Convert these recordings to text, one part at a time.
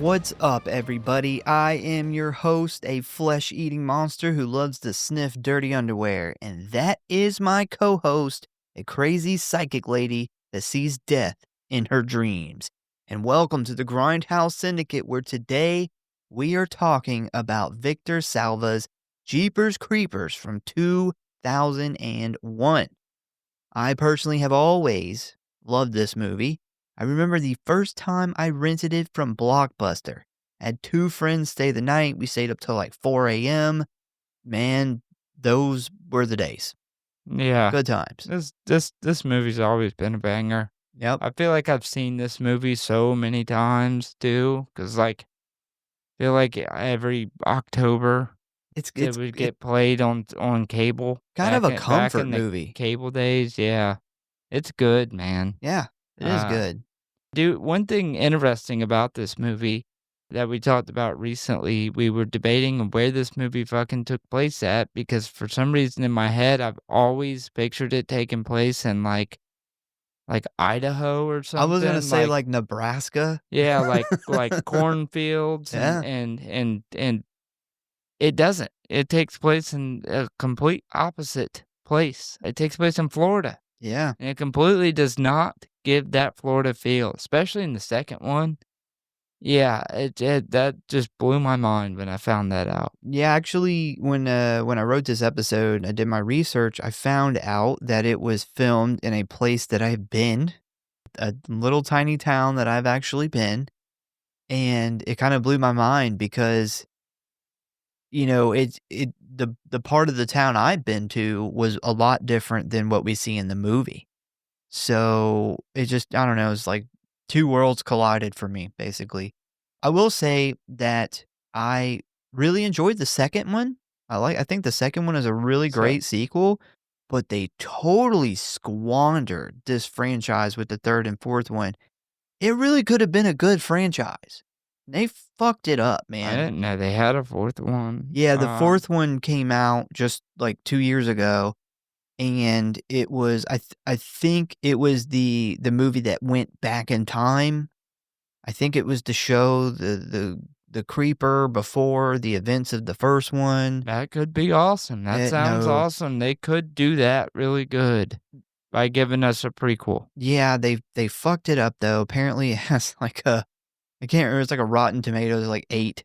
What's up, everybody? I am your host, a flesh-eating monster who loves to sniff dirty underwear, and that is my co-host, a crazy psychic lady that sees death in her dreams. And welcome to the Grindhouse Syndicate, where today we are talking about Victor Salva's Jeepers Creepers from 2001. I personally have always loved this movie. I remember the first time I rented it from Blockbuster. I had two friends stay the night. We stayed up till like 4 a.m. Man, those were the days. Yeah, Good times. this movie's always been a banger. Yep. I feel like I've seen this movie so many times too, because I feel like every October It's it would get played on cable. kind of a Back comfort in the movie. cable days. Yeah, it's good, man. Yeah, it is good. Dude, one thing interesting about this movie that we talked about recently, we were debating where this movie fucking took place at, because for some reason in my head, I've always pictured it taking place in like Idaho or I was gonna something. say like Nebraska. Yeah, like cornfields Yeah. and it doesn't. It takes place in a complete opposite place. It takes place in Florida. Yeah. And it completely does not give that Florida feel, especially in the second one. Yeah, it that just blew my mind when I found that out. Yeah, actually, when I wrote this episode, I did my research. I found out that it was filmed in a place that I've been, a little tiny town that I've actually been, and it kind of blew my mind because the part of the town I've been to was a lot different than what we see in the movie. So it just, I don't know, it's like two worlds collided for me, basically. I will say that I really enjoyed the second one. I think the second one is a really So great sequel, but they totally squandered this franchise with the third and fourth one. It really could have been a good franchise. They fucked it up, I man. didn't know they had a fourth one. Yeah, the fourth one came out just like 2 years ago, and it was I think it was the movie that went back in time. I think it was to show the creeper before the events of the first one. That could be awesome. That sounds No. awesome. They could do that really good by giving us a prequel. Yeah, they fucked it up though. Apparently it has like I can't remember, it's like a Rotten Tomatoes like 8.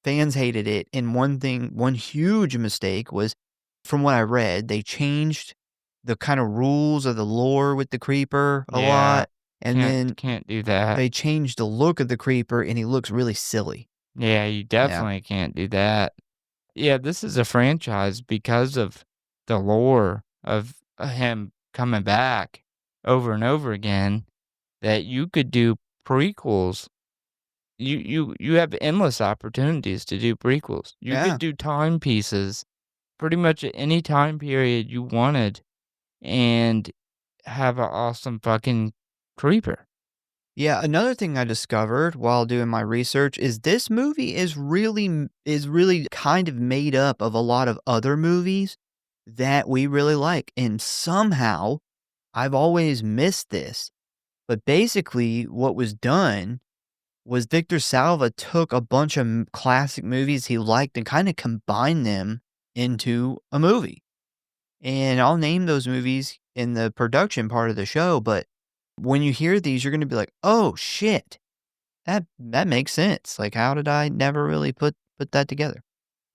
Fans hated it, and one huge mistake was, from what I read, they changed the kind of rules of the lore with the creeper a Yeah, lot, and then can't do that. they changed the look of the creeper, and he looks really silly. Yeah, you Yeah. definitely can't do that. Yeah, this is a franchise because of the lore of him coming back over and over again, that you could do prequels. You have endless opportunities to do prequels. You Yeah. could do timepieces pretty much at any time period you wanted and have an awesome fucking creeper. Yeah, another thing I discovered while doing my research is this movie is really kind of made up of a lot of other movies that we really like, and somehow I've always missed this. But basically, what was done was Victor Salva took a bunch of classic movies he liked and kind of combined them into a movie. And I'll name those movies in the production part of the show, but when you hear these, you're going to be like, "Oh shit. That makes sense. Like, how did I never really put that together?"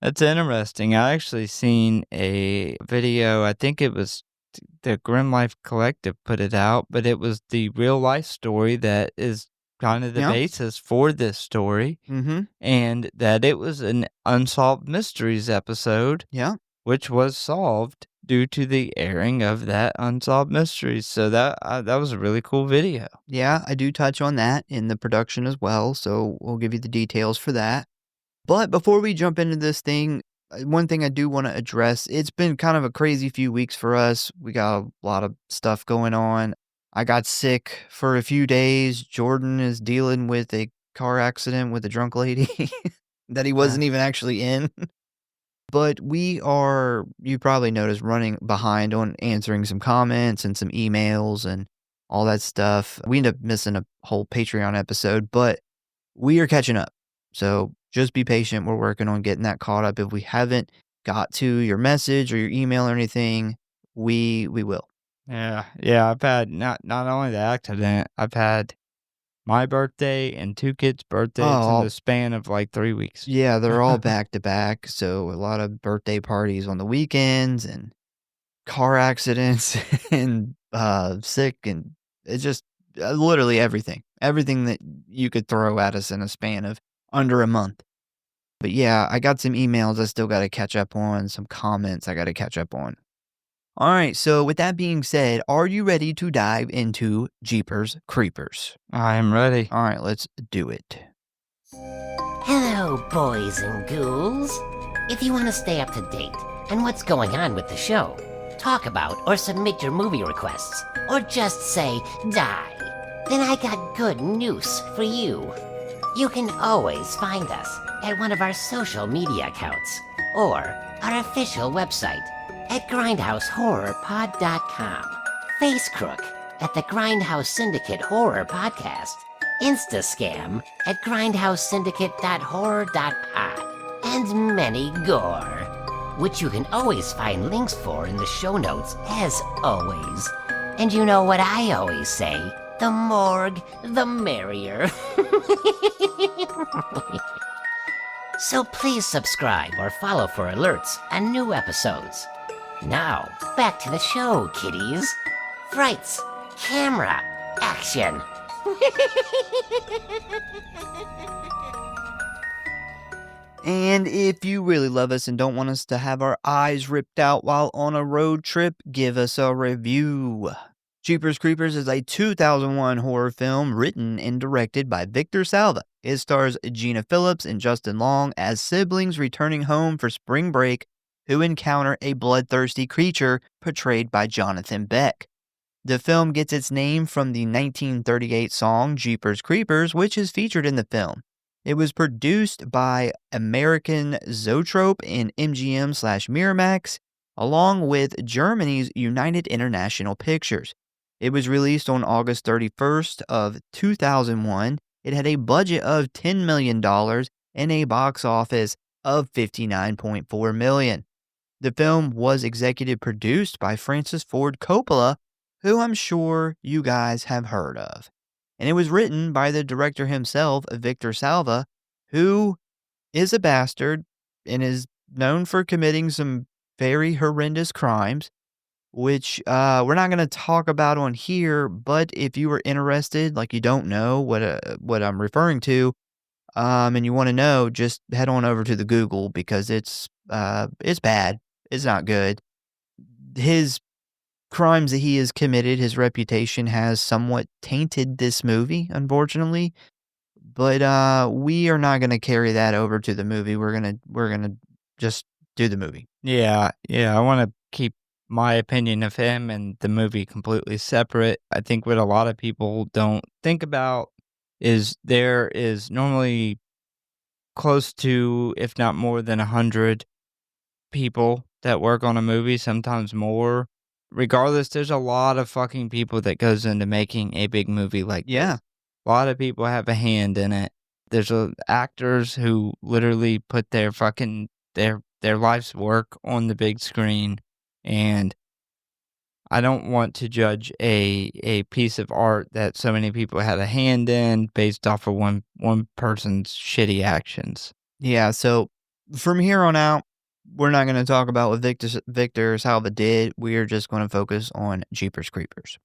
That's interesting. I actually seen a video, I think it was the Grim Life Collective put it out, but it was the real life story that is kind of the Yeah. basis for this story, Mhm. and that it was an Unsolved Mysteries episode, Yeah. which was solved due to the airing of that Unsolved Mysteries. So that was a really cool video. Yeah, I do touch on that in the production as well, so we'll give you the details for that. But before we jump into this thing, one thing I do want to address, it's been kind of a crazy few weeks for us. We got a lot of stuff going on. I got sick for a few days. Jordan is dealing with a car accident with a drunk lady that he wasn't even actually in. But we are, you probably noticed, running behind on answering some comments and some emails and all that stuff. We ended up missing a whole Patreon episode, but we are catching up. So just be patient. We're working on getting that caught up. If we haven't got to your message or your email or anything, we will. Yeah, yeah, I've had not only the accident, I've had my birthday and 2 kids' birthdays in Oh, the span of, like, 3 weeks. yeah, they're all back to back. So a lot of birthday parties on the weekends and car accidents and sick and it's just literally everything. Everything that you could throw at us in a span of under a month. But yeah, I got some emails I still got to catch up on, some comments I got to catch up on. All right, so with that being said, are you ready to dive into Jeepers Creepers? I am ready. All right, let's do it. Hello, boys and ghouls. If you want to stay up to date on what's going on with the show, talk about or submit your movie requests, or just say die, then I got good news for you. You can always find us at one of our social media accounts or our official website at Grindhouse.Horror.Pod.com, Facecrook at the Grindhouse Syndicate Horror Podcast, Instascam at grindhousesyndicate.horror.pod, and many gore, which you can always find links for in the show notes as always. And you know what I always say, the morgue, the merrier. So please subscribe or follow for alerts on new episodes. Now, back to the show, kiddies. Frights, camera, action. And if you really love us and don't want us to have our eyes ripped out while on a road trip, give us a review. Jeepers Creepers is a 2001 horror film written and directed by Victor Salva. It stars Gina Phillips and Justin Long as siblings returning home for spring break who encounter a bloodthirsty creature portrayed by Jonathan Beck. The film gets its name from the 1938 song Jeepers Creepers, which is featured in the film. It was produced by American Zoetrope and MGM/Miramax, along with Germany's United International Pictures. It was released on August 31st of 2001. It had a budget of $10 million and a box office of $59.4 million. The film was executive produced by Francis Ford Coppola, who I'm sure you guys have heard of. And it was written by the director himself, Victor Salva, who is a bastard and is known for committing some very horrendous crimes, which we're not going to talk about on here. But if you were interested, like you don't know what I'm referring to, and you want to know, just head on over to the Google because it's bad. It's not good. His crimes that he has committed, his reputation has somewhat tainted this movie, unfortunately. But we are not going to carry that over to the movie. We're gonna just do the movie. Yeah, yeah, I wanna keep my opinion of him and the movie completely separate. I think what a lot of people don't think about is there is normally close to, if not more than 100 people that work on a movie, sometimes more. Regardless, there's a lot of fucking people that goes into making a big movie like Yeah. this. A lot of people have a hand in it. There's actors who literally put their fucking their life's work on the big screen, and I don't want to judge a piece of art that so many people had a hand in based off of one person's shitty actions. Yeah, so from here on out, we're not going to talk about what Victor Salva did. We are just going to focus on Jeepers Creepers.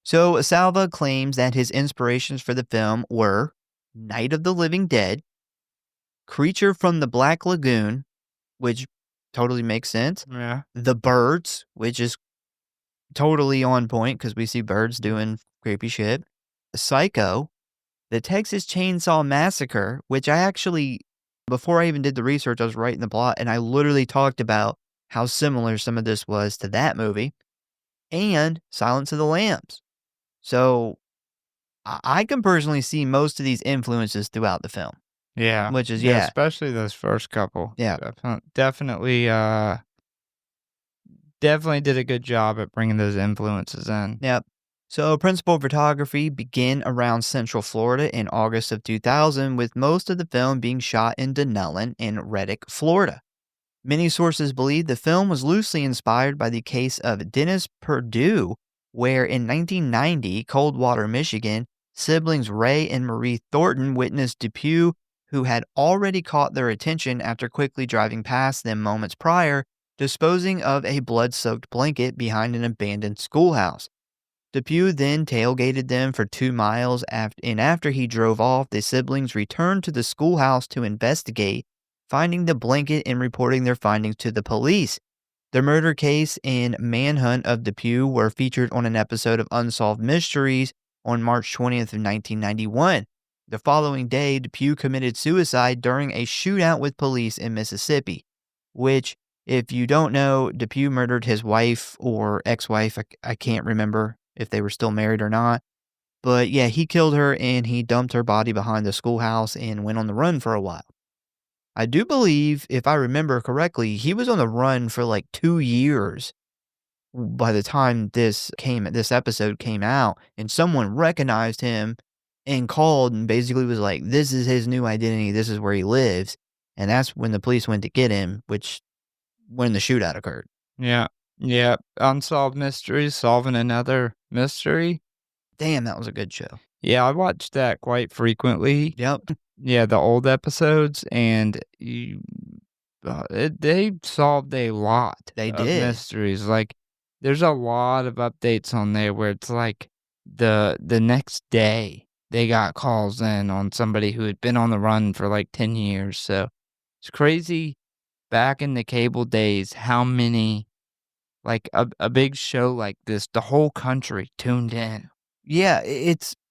So Salva claims that his inspirations for the film were Night of the Living Dead, Creature from the Black Lagoon, which totally makes sense, Yeah. The Birds, which is totally on point because we see birds doing creepy shit, Psycho, The Texas Chainsaw Massacre, which I actually, before I even did the research, I was writing the plot and I literally talked about how similar some of this was to that movie, and Silence of the Lambs. So I can personally see most of these influences throughout the film, Yeah. which is, Yeah, yeah. especially those first couple. Yeah. Definitely did a good job at bringing those influences in. Yep. So, principal photography began around Central Florida in August of 2000, with most of the film being shot in Dunellen in Reddick, Florida. Many sources believe the film was loosely inspired by the case of Dennis Perdue, where in 1990, Coldwater, Michigan, siblings Ray and Marie Thornton witnessed Depew, who had already caught their attention after quickly driving past them moments prior, disposing of a blood soaked blanket behind an abandoned schoolhouse. Depew then tailgated them for 2 miles, and after he drove off, the siblings returned to the schoolhouse to investigate, finding the blanket and reporting their findings to the police. The murder case and manhunt of Depew were featured on an episode of Unsolved Mysteries on March 20th of 1991. The following day, Depew committed suicide during a shootout with police in Mississippi, which, if you don't know, Depew murdered his wife or ex-wife. I can't remember if they were still married or not. But yeah, he killed her and he dumped her body behind the schoolhouse and went on the run for a while. I do believe, if I remember correctly, he was on the run for like 2 years by the time this episode came out, and someone recognized him and called and basically was like, this is his new identity, this is where he lives. And that's when the police went to get him, when the shootout occurred. Yeah. Yeah. Unsolved Mysteries, solving another mystery. Damn, that was a good show. Yeah, I watched that quite frequently. Yep. Yeah, the old episodes, and they solved a lot They of did. mysteries. Like, there's a lot of updates on there where it's like the next day they got calls in on somebody who had been on the run for like 10 years. So it's crazy back in the cable days how many, like a big show like this, the whole country tuned in. Yeah,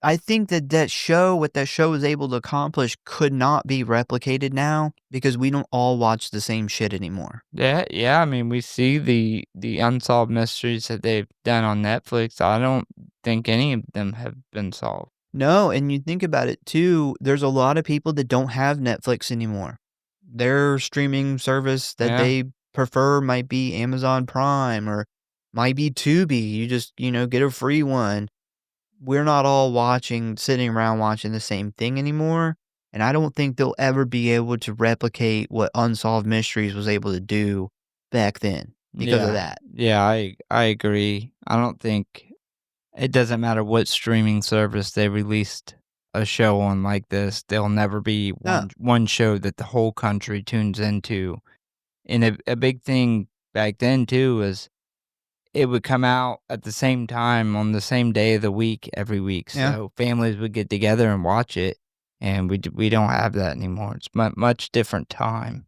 I think that show, what that show was able to accomplish could not be replicated now because we don't all watch the same shit anymore. Yeah, I mean, we see the unsolved mysteries that they've done on Netflix. I don't think any of them have been solved. No, and you think about it too, there's a lot of people that don't have Netflix anymore. Their streaming service that Yeah. they prefer might be Amazon Prime or might be Tubi. You just, get a free one. We're not all sitting around watching the same thing anymore. And I don't think they'll ever be able to replicate what Unsolved Mysteries was able to do back then because of that. Yeah, I agree. I don't think it doesn't matter what streaming service they released a show on like this. There'll never be one show that the whole country tunes into. And a big thing back then too is it would come out at the same time on the same day of the week every week. Yeah. So families would get together and watch it, and we don't have that anymore. It's much different time.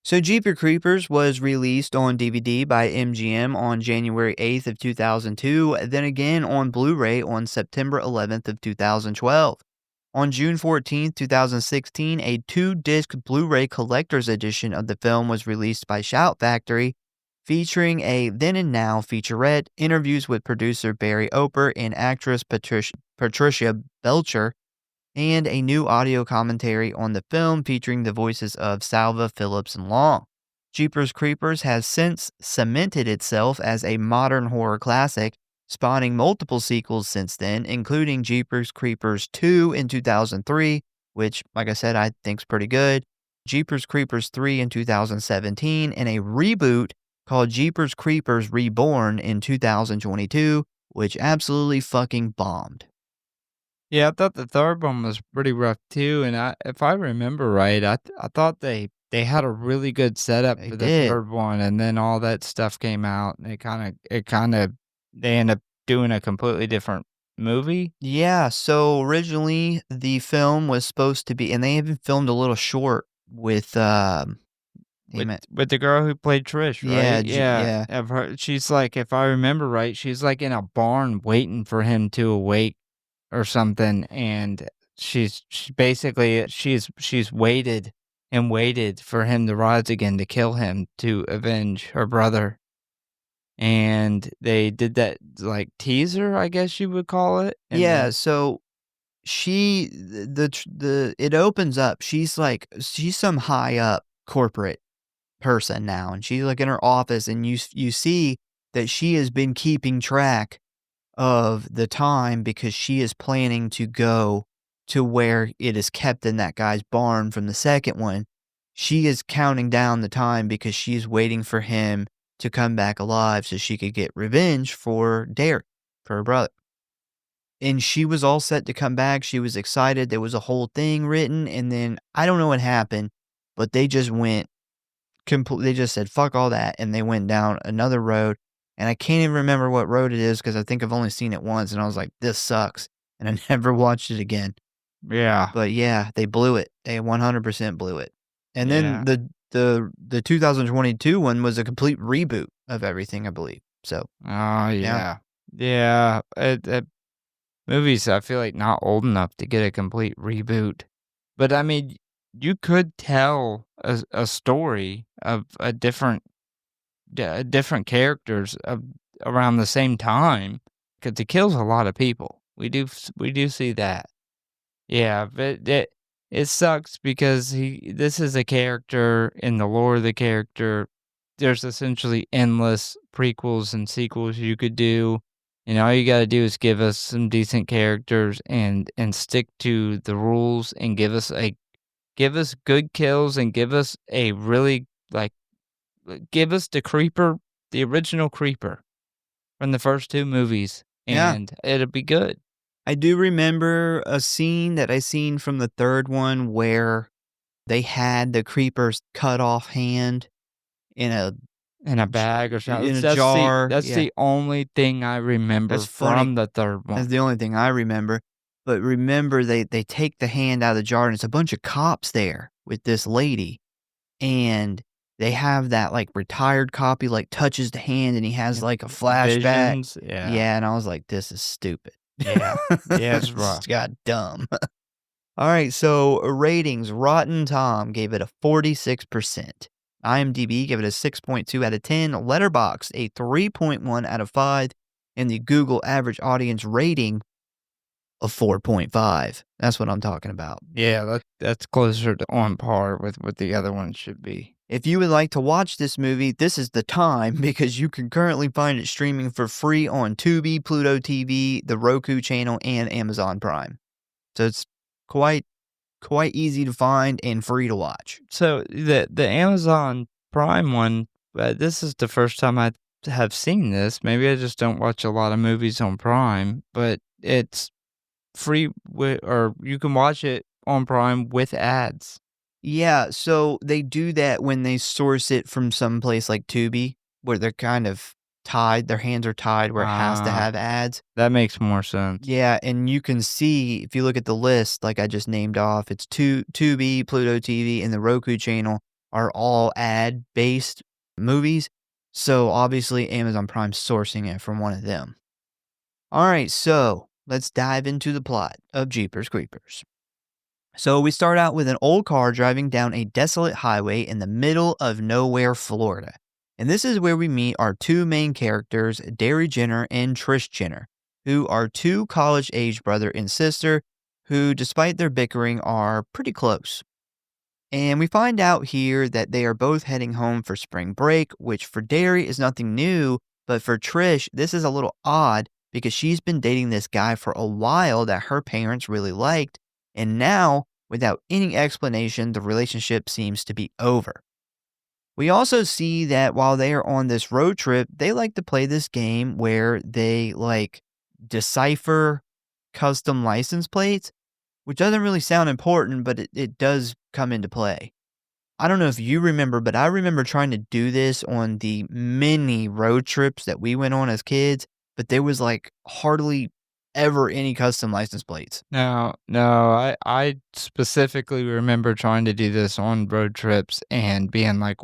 So Jeepers Creepers was released on DVD by MGM on January 8th of 2002, then again on Blu-ray on September 11th of 2012. On June 14th, 2016, a 2-disc Blu-ray collector's edition of the film was released by Shout Factory, featuring a Then and Now featurette, interviews with producer Barry Oper and actress Patricia Belcher, and a new audio commentary on the film featuring the voices of Salva, Phillips, and Long. Jeepers Creepers has since cemented itself as a modern horror classic, spawning multiple sequels since then, including Jeepers Creepers 2 in 2003, which, like I said, I think's pretty good, Jeepers Creepers 3 in 2017, and a reboot called Jeepers Creepers Reborn in 2022, which absolutely fucking bombed. Yeah, I thought the third one was pretty rough too, and if I remember right, I thought they had a really good setup They for the did. third one, and then all that stuff came out, and they end up doing a completely different movie. Yeah, so originally the film was supposed to be, and they even filmed a little short with, With the girl who played Trish, right? Yeah. I've heard, she's like, if I remember right, she's like in a barn waiting for him to awake or something, and she's waited and waited for him to rise again to kill him to avenge her brother. And they did that like teaser, I guess you would call it. And Yeah, then- so it opens up, she's some high up corporate person now, and she's like in her office, and you see that she has been keeping track of the time because she is planning to go to where it is kept in that guy's barn from the second one. She is counting down the time because she's waiting for him to come back alive so she could get revenge for Derek, for her brother. And she was all set to come back. She was excited. There was a whole thing written. And then I don't know what happened, but they just went they just said, fuck all that. And they went down another road. And I can't even remember what road it is because I think I've only seen it once. And I was like, this sucks. And I never watched it again. Yeah. But yeah, they blew it. They 100% blew it. And Yeah. then the 2022 one was a complete reboot of everything, I believe. So, Oh, yeah. Yeah. Movies, I feel like, not old enough to get a complete reboot. But, I mean, you could tell a story of a different characters around the same time because it kills a lot of people. We do see that. Yeah, but it sucks because this is a character in the lore of the character. There's essentially endless prequels and sequels you could do. And all you gotta do is give us some decent characters and stick to the rules and give us good kills and give us a really, give us the original creeper from the first two movies, Yeah. and it'll be good. I do remember a scene that I seen from the third one where they had the creeper's cut off hand in a bag or something. in a That's jar. That's Yeah. the only thing I remember That's funny. from the third one. That's the only thing I remember. But remember, they take the hand out of the jar, and it's a bunch of cops there with this lady. And they have that, like, retired cop, he, like, touches the hand, and he has, like, a flashback. Visions, yeah. Yeah, and I was like, this is stupid. Yeah. Yeah, it's This rough. got dumb. All right, so ratings. Rotten Tom gave it a 46%. IMDb gave it a 6.2 out of 10. Letterboxd, a 3.1 out of 5. And the Google average audience rating of 4.5. That's what I'm talking about. Yeah, that's closer to on par with what the other one should be. If you would like to watch this movie, this is the time because you can currently find it streaming for free on Tubi, Pluto TV, the Roku channel, and Amazon Prime. So it's quite easy to find and free to watch. So the Amazon Prime one, this is the first time I have seen this. Maybe I just don't watch a lot of movies on Prime, but it's free or you can watch it on Prime with ads. Yeah, so they do that when they source it from some place like Tubi, where they're kind of tied, their hands are tied where it has to have ads. That makes more sense. Yeah, and you can see, if you look at the list, like I just named off, it's Tubi, Pluto TV, and the Roku channel are all ad-based movies. So obviously Amazon Prime's sourcing it from one of them. All right, so let's dive into the plot of Jeepers Creepers. So we start out with an old car driving down a desolate highway in the middle of nowhere, Florida. And this is where we meet our two main characters, Derry Jenner and Trish Jenner, who are two college-age brother and sister who, despite their bickering, are pretty close. And we find out here that they are both heading home for spring break, which for Derry is nothing new, but for Trish, this is a little odd because she's been dating this guy for a while that her parents really liked. And now, without any explanation, the relationship seems to be over. We also see that while they are on this road trip, they like to play this game where they decipher custom license plates, which doesn't really sound important, but it does come into play. I don't know if you remember, but I remember trying to do this on the many road trips that we went on as kids, but there was hardly ever any custom license plates. No, I specifically remember trying to do this on road trips and being like,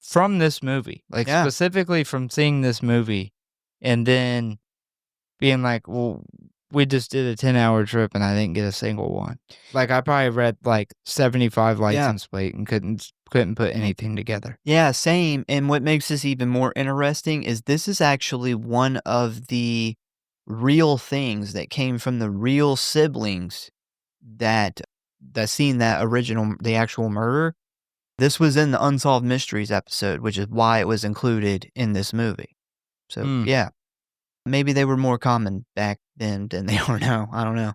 from this movie, specifically from seeing this movie, and then being like, well, we just did a 10-hour trip and I didn't get a single one. I probably read 75 license plate and couldn't put anything together. Yeah, same. And what makes this even more interesting is this is actually one of the real things that came from the real siblings that seen the actual murder. This was in the Unsolved Mysteries episode, which is why it was included in this movie. So, yeah. Maybe they were more common back then than they are now. I don't know.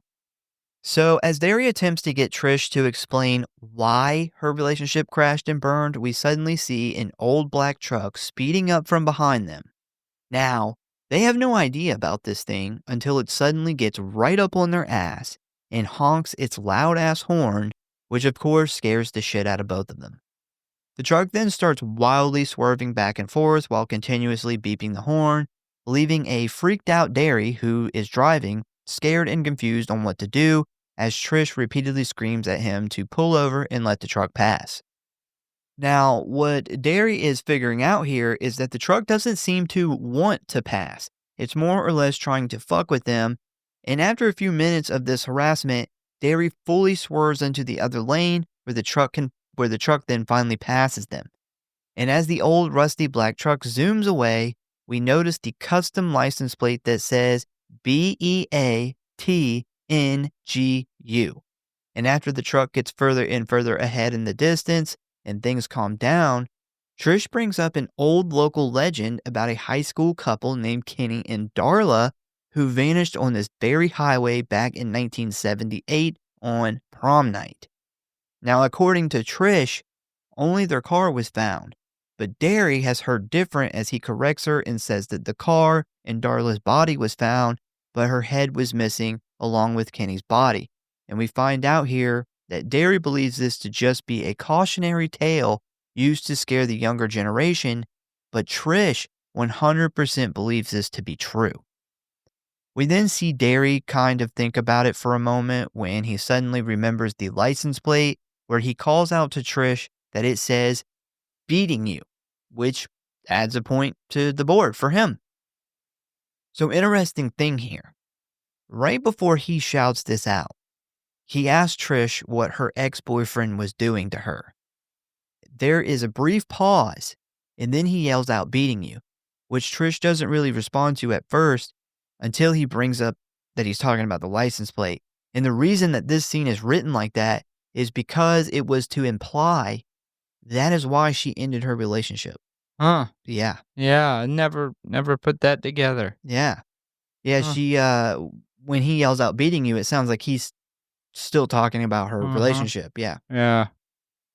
So, as Derry attempts to get Trish to explain why her relationship crashed and burned, we suddenly see an old black truck speeding up from behind them. Now, they have no idea about this thing until it suddenly gets right up on their ass and honks its loud ass horn, which of course scares the shit out of both of them. The truck then starts wildly swerving back and forth while continuously beeping the horn, leaving a freaked out Derry who is driving, scared and confused on what to do, as Trish repeatedly screams at him to pull over and let the truck pass. Now, what Derry is figuring out here is that the truck doesn't seem to want to pass. It's more or less trying to fuck with them, and after a few minutes of this harassment, Derry fully swerves into the other lane where the truck then finally passes them. And as the old rusty black truck zooms away, we notice the custom license plate that says BEATNGU. And after the truck gets further and further ahead in the distance and things calm down, Trish brings up an old local legend about a high school couple named Kenny and Darla who vanished on this very highway back in 1978 on prom night. Now, according to Trish, only their car was found, but Derry has heard different as he corrects her and says that the car and Darla's body was found, but her head was missing along with Kenny's body. And we find out here that Derry believes this to just be a cautionary tale used to scare the younger generation, but Trish 100% believes this to be true. We then see Derry kind of think about it for a moment when he suddenly remembers the license plate where he calls out to Trish that it says, beating you, which adds a point to the board for him. So interesting thing here. Right before he shouts this out, he asks Trish what her ex-boyfriend was doing to her. There is a brief pause, and then he yells out, beating you, which Trish doesn't really respond to at first until he brings up that he's talking about the license plate. And the reason that this scene is written like that is because it was to imply that is why she ended her relationship. Huh. Yeah. Yeah, I never put that together. Yeah. Yeah, Huh. she, when he yells out beating you, it sounds like he's still talking about her relationship. Yeah. Yeah.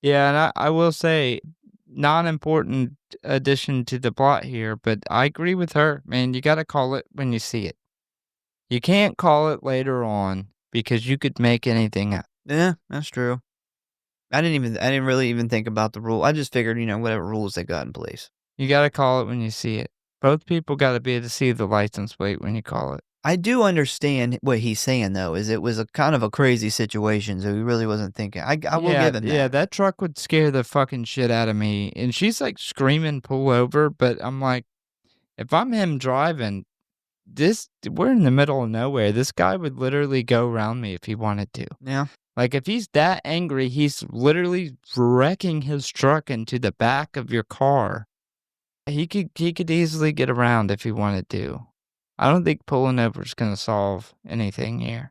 Yeah, and I will say, non-important addition to the plot here, but I agree with her, man. You gotta call it when you see it. You can't call it later on because you could make anything up. Yeah, that's true. I didn't really even think about the rule. I just figured, whatever rules they got in place. You gotta call it when you see it. Both people gotta be able to see the license plate when you call it. I do understand what he's saying, though, is it was a kind of a crazy situation, so he really wasn't thinking. I will give him that. Yeah, that truck would scare the fucking shit out of me. And she's like screaming, pull over. But I'm like, if I'm him driving, we're in the middle of nowhere. This guy would literally go around me if he wanted to. Yeah. Like, if he's that angry, he's literally wrecking his truck into the back of your car. He could easily get around if he wanted to. I don't think pulling over is going to solve anything here.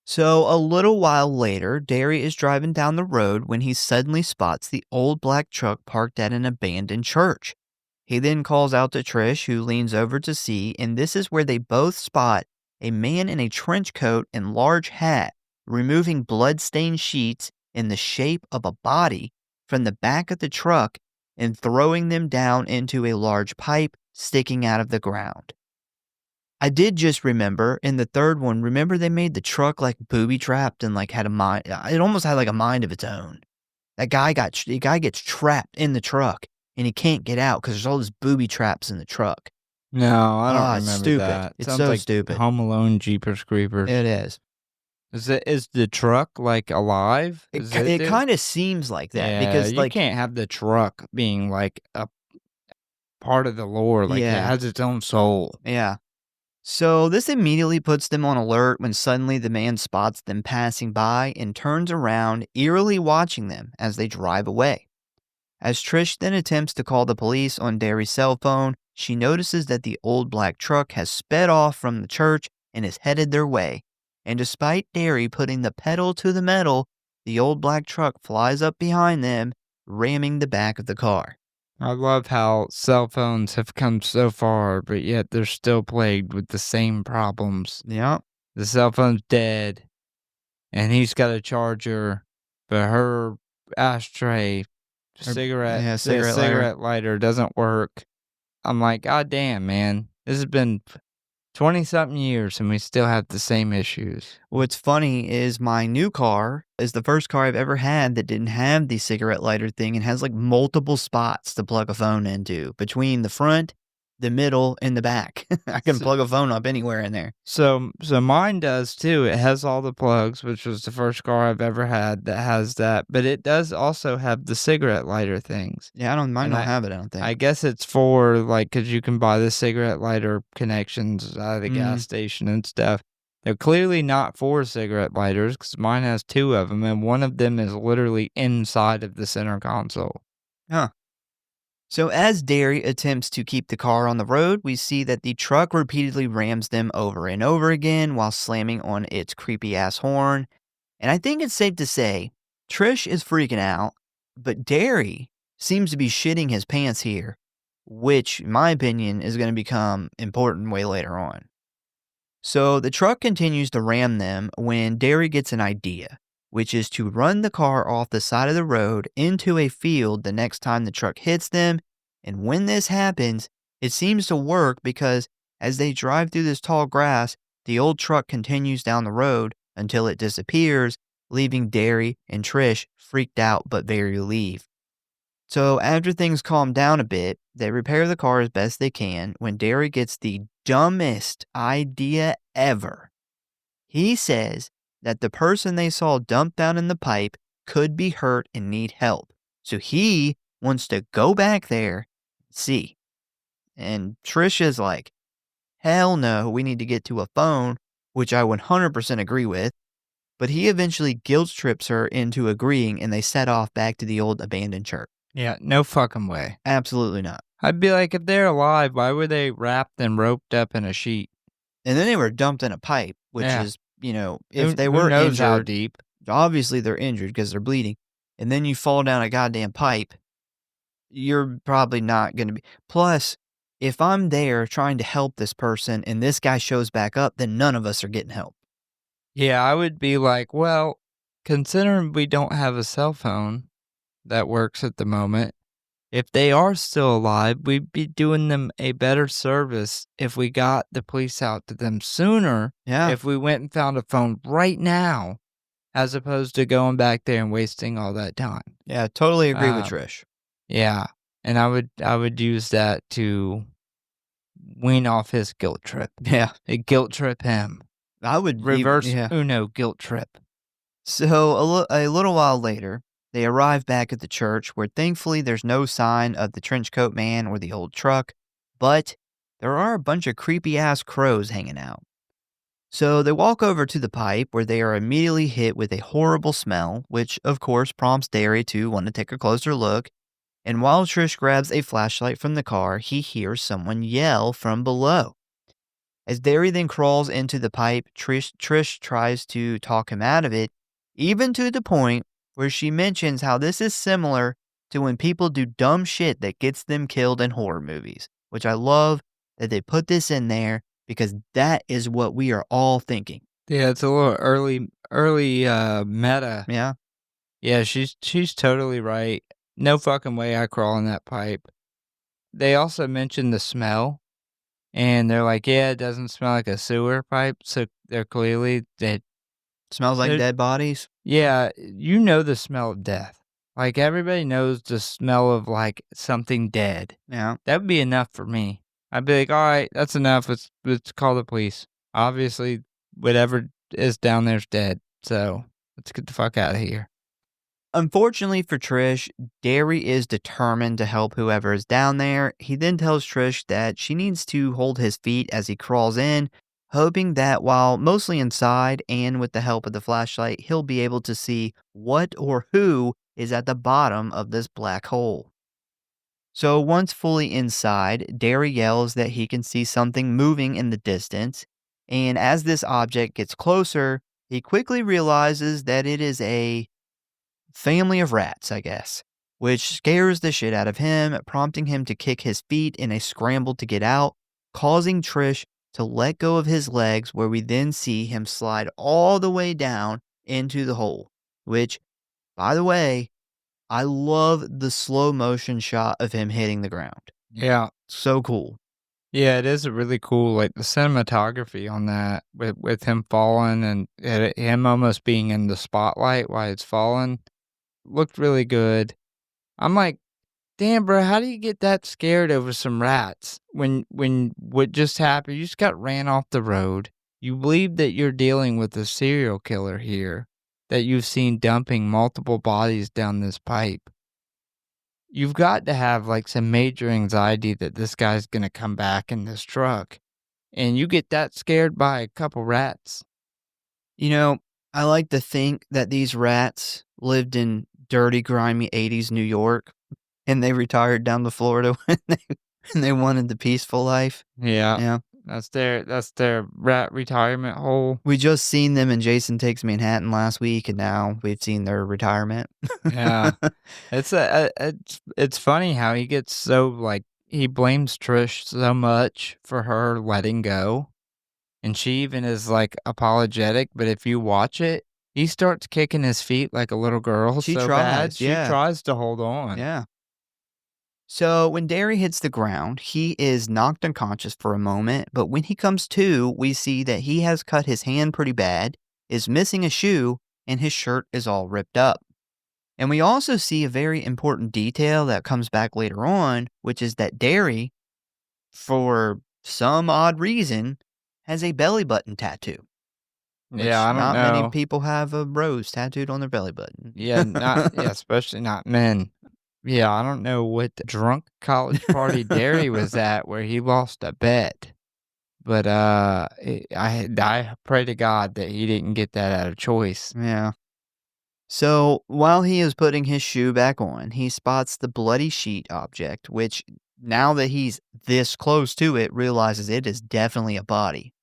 So a little while later, Derry is driving down the road when he suddenly spots the old black truck parked at an abandoned church. He then calls out to Trish, who leans over to see, and this is where they both spot a man in a trench coat and large hat removing blood-stained sheets in the shape of a body from the back of the truck and throwing them down into a large pipe sticking out of the ground. I did just remember in the third one, remember they made the truck like booby-trapped and like had a mind, it almost had like a mind of its own. The guy gets trapped in the truck and he can't get out because there's all these booby traps in the truck. No, I don't Ah, remember it's stupid. that. It's Sounds so like stupid. Home Alone, Jeepers Creepers. It is. Is the truck like alive? It kind of seems like that Yeah, because you like can't have the truck being like a part of the lore. Like, it Yeah. has its own soul. Yeah. So this immediately puts them on alert when suddenly the man spots them passing by and turns around, eerily watching them as they drive away. As Trish then attempts to call the police on Derry's cell phone, she notices that the old black truck has sped off from the church and is headed their way. And despite Derry putting the pedal to the metal, the old black truck flies up behind them, ramming the back of the car. I love how cell phones have come so far, but yet they're still plagued with the same problems. Yeah. The cell phone's dead, and he's got a charger, but her ashtray, Yeah, the cigarette lighter. cigarette lighter doesn't work. I'm like, God damn, man. This has been 20-something years, and we still have the same issues. What's funny is my new car is the first car I've ever had that didn't have the cigarette lighter thing and has like multiple spots to plug a phone into between the front, the middle, and the back. I can So plug a phone up anywhere in there. so mine does too. It has all the plugs, which was the first car I've ever had that has that, but it does also have the cigarette lighter things. Yeah, mine And don't have it, I don't think. I guess it's for, like, 'cause you can buy the cigarette lighter connections out of the gas station and stuff. They're clearly not for cigarette lighters, 'cause mine has 2 of them, and one of them is literally inside of the center console. Huh. So as Derry attempts to keep the car on the road, we see that the truck repeatedly rams them over and over again while slamming on its creepy ass horn. And I think it's safe to say Trish is freaking out, but Derry seems to be shitting his pants here, which, in my opinion, is going to become important way later on. So the truck continues to ram them when Derry gets an idea, which is to run the car off the side of the road into a field the next time the truck hits them. And when this happens, it seems to work because as they drive through this tall grass, the old truck continues down the road until it disappears, leaving Derry and Trish freaked out but very relieved. So after things calm down a bit, they repair the car as best they can when Derry gets the dumbest idea ever. He says that the person they saw dumped down in the pipe could be hurt and need help. So he wants to go back there and see. And Trisha's like, hell no, we need to get to a phone, which I 100% agree with. But he eventually guilt trips her into agreeing and they set off back to the old abandoned church. Yeah, no fucking way. Absolutely not. I'd be like, if they're alive, why were they wrapped and roped up in a sheet? And then they were dumped in a pipe, which Yeah. is, if they Who were knows how injured, deep? obviously they're injured because they're bleeding. And then you fall down a goddamn pipe, you're probably not going to be. Plus, if I'm there trying to help this person and this guy shows back up, then none of us are getting help. Yeah, I would be like, well, considering we don't have a cell phone that works at the moment, if they are still alive, we'd be doing them a better service if we got the police out to them sooner. Yeah. If we went and found a phone right now, as opposed to going back there and wasting all that time. Yeah, totally agree with Trish. Yeah, and I would use that to wean off his guilt trip. Yeah. Guilt trip him. I would Reverse yeah. Uno guilt trip. So a little while later, they arrive back at the church where thankfully there's no sign of the trench coat man or the old truck, but there are a bunch of creepy ass crows hanging out. So they walk over to the pipe where they are immediately hit with a horrible smell, which of course prompts Derry to want to take a closer look. And while Trish grabs a flashlight from the car, he hears someone yell from below. As Derry then crawls into the pipe, Trish tries to talk him out of it, even to the point where she mentions how this is similar to when people do dumb shit that gets them killed in horror movies, which I love that they put this in there because that is what we are all thinking. Yeah, it's a little early meta. Yeah. Yeah, she's totally right. No fucking way I crawl in that pipe. They also mentioned the smell, and they're like, yeah, it doesn't smell like a sewer pipe, so they're clearly that Smells like dead bodies. yeah, you know the smell of death. Like everybody knows the smell of like something dead. Yeah. That would be enough for me. I'd be like, all right, that's enough. Let's call the police. Obviously, whatever is down there's dead. So let's get the fuck out of here. Unfortunately for Trish, Derry is determined to help whoever is down there. He then tells Trish that she needs to hold his feet as he crawls in, hoping that while mostly inside and with the help of the flashlight, he'll be able to see what or who is at the bottom of this black hole. So once fully inside, Derry yells that he can see something moving in the distance, and as this object gets closer, he quickly realizes that it is a family of rats, I guess. which scares the shit out of him, prompting him to kick his feet in a scramble to get out, causing Trish to let go of his legs, where we then see him slide all the way down into the hole, which, by the way, I love the slow motion shot of him hitting the ground. Yeah. So cool. Yeah, it is a really cool, like, the cinematography on that with him falling and him almost being in the spotlight while it's falling looked really good. I'm like, "Damn, bro, how do you get that scared over some rats when what just happened, you just got ran off the road. You believe that you're dealing with a serial killer here that you've seen dumping multiple bodies down this pipe. You've got to have, like, some major anxiety that this guy's gonna come back in this truck, and you get that scared by a couple rats." You know, I like to think that these rats lived in dirty, grimy 80s New York, and they retired down to Florida when they wanted the peaceful life. Yeah, Yeah. that's their rat retirement hole. We just seen them in Jason Takes Manhattan last week, and now we've seen their retirement. Yeah. It's funny how he gets so, like, he blames Trish so much for her letting go, and she even is, like, apologetic, but if you watch it, he starts kicking his feet like a little girl She so bad, tries, she yeah. tries to hold on. Yeah. So when Derry hits the ground, he is knocked unconscious for a moment, but when he comes to, we see that he has cut his hand pretty bad, is missing a shoe, and his shirt is all ripped up. And we also see a very important detail that comes back later on, which is that Derry, for some odd reason, has a belly button tattoo. Which Yeah, I don't not many know. people have a rose tattooed on their belly button. Yeah, especially not men. Yeah, I don't know what drunk college party Derry was at where he lost a bet, but, I pray to God that he didn't get that out of choice. Yeah. So while he is putting his shoe back on, he spots the bloody sheet object, which now that he's this close to it, realizes it is definitely a body.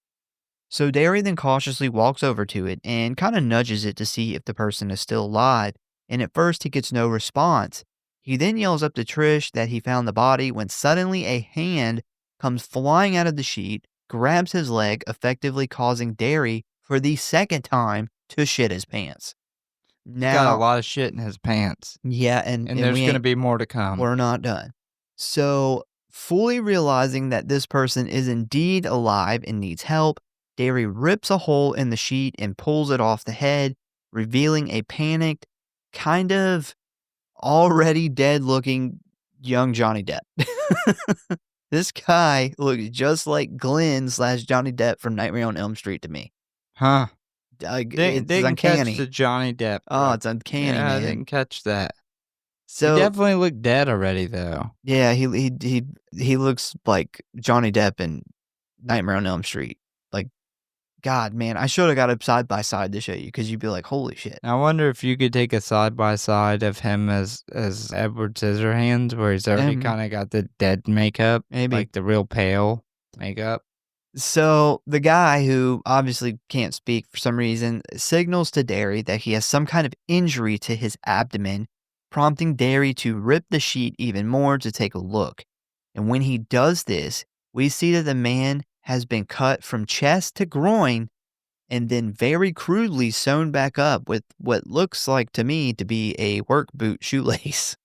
So Derry then cautiously walks over to it and kind of nudges it to see if the person is still alive, and at first he gets no response. He then yells up to Trish that he found the body when suddenly a hand comes flying out of the sheet, grabs his leg, effectively causing Derry, for the second time, to shit his pants. He's got a Now, lot of shit in his pants, yeah, and and there's we gonna ain't be more to come. we're not done. So, fully realizing that this person is indeed alive and needs help, Derry rips a hole in the sheet and pulls it off the head, revealing a panicked, kind of already dead looking young Johnny Depp. This guy looks just like Glenn/Johnny Depp from Nightmare on Elm Street to me. Huh. It's Didn't catch uncanny. the Johnny Depp. Oh, it's uncanny, Yeah, I man. didn't catch that. He So definitely looked dead already, though. yeah, he looks like Johnny Depp in Nightmare on Elm Street. Like, God, man, I should have got a side by side to show you because you'd be like, holy shit. I wonder if you could take a side by side of him as Edward Scissorhands, where he's already kind of got the dead makeup, Maybe. like the real pale makeup. So the guy, who obviously can't speak for some reason, signals to Derry that he has some kind of injury to his abdomen, prompting Derry to rip the sheet even more to take a look. And when he does this, we see that the man has been cut from chest to groin and then very crudely sewn back up with what looks like to me to be a work boot shoelace.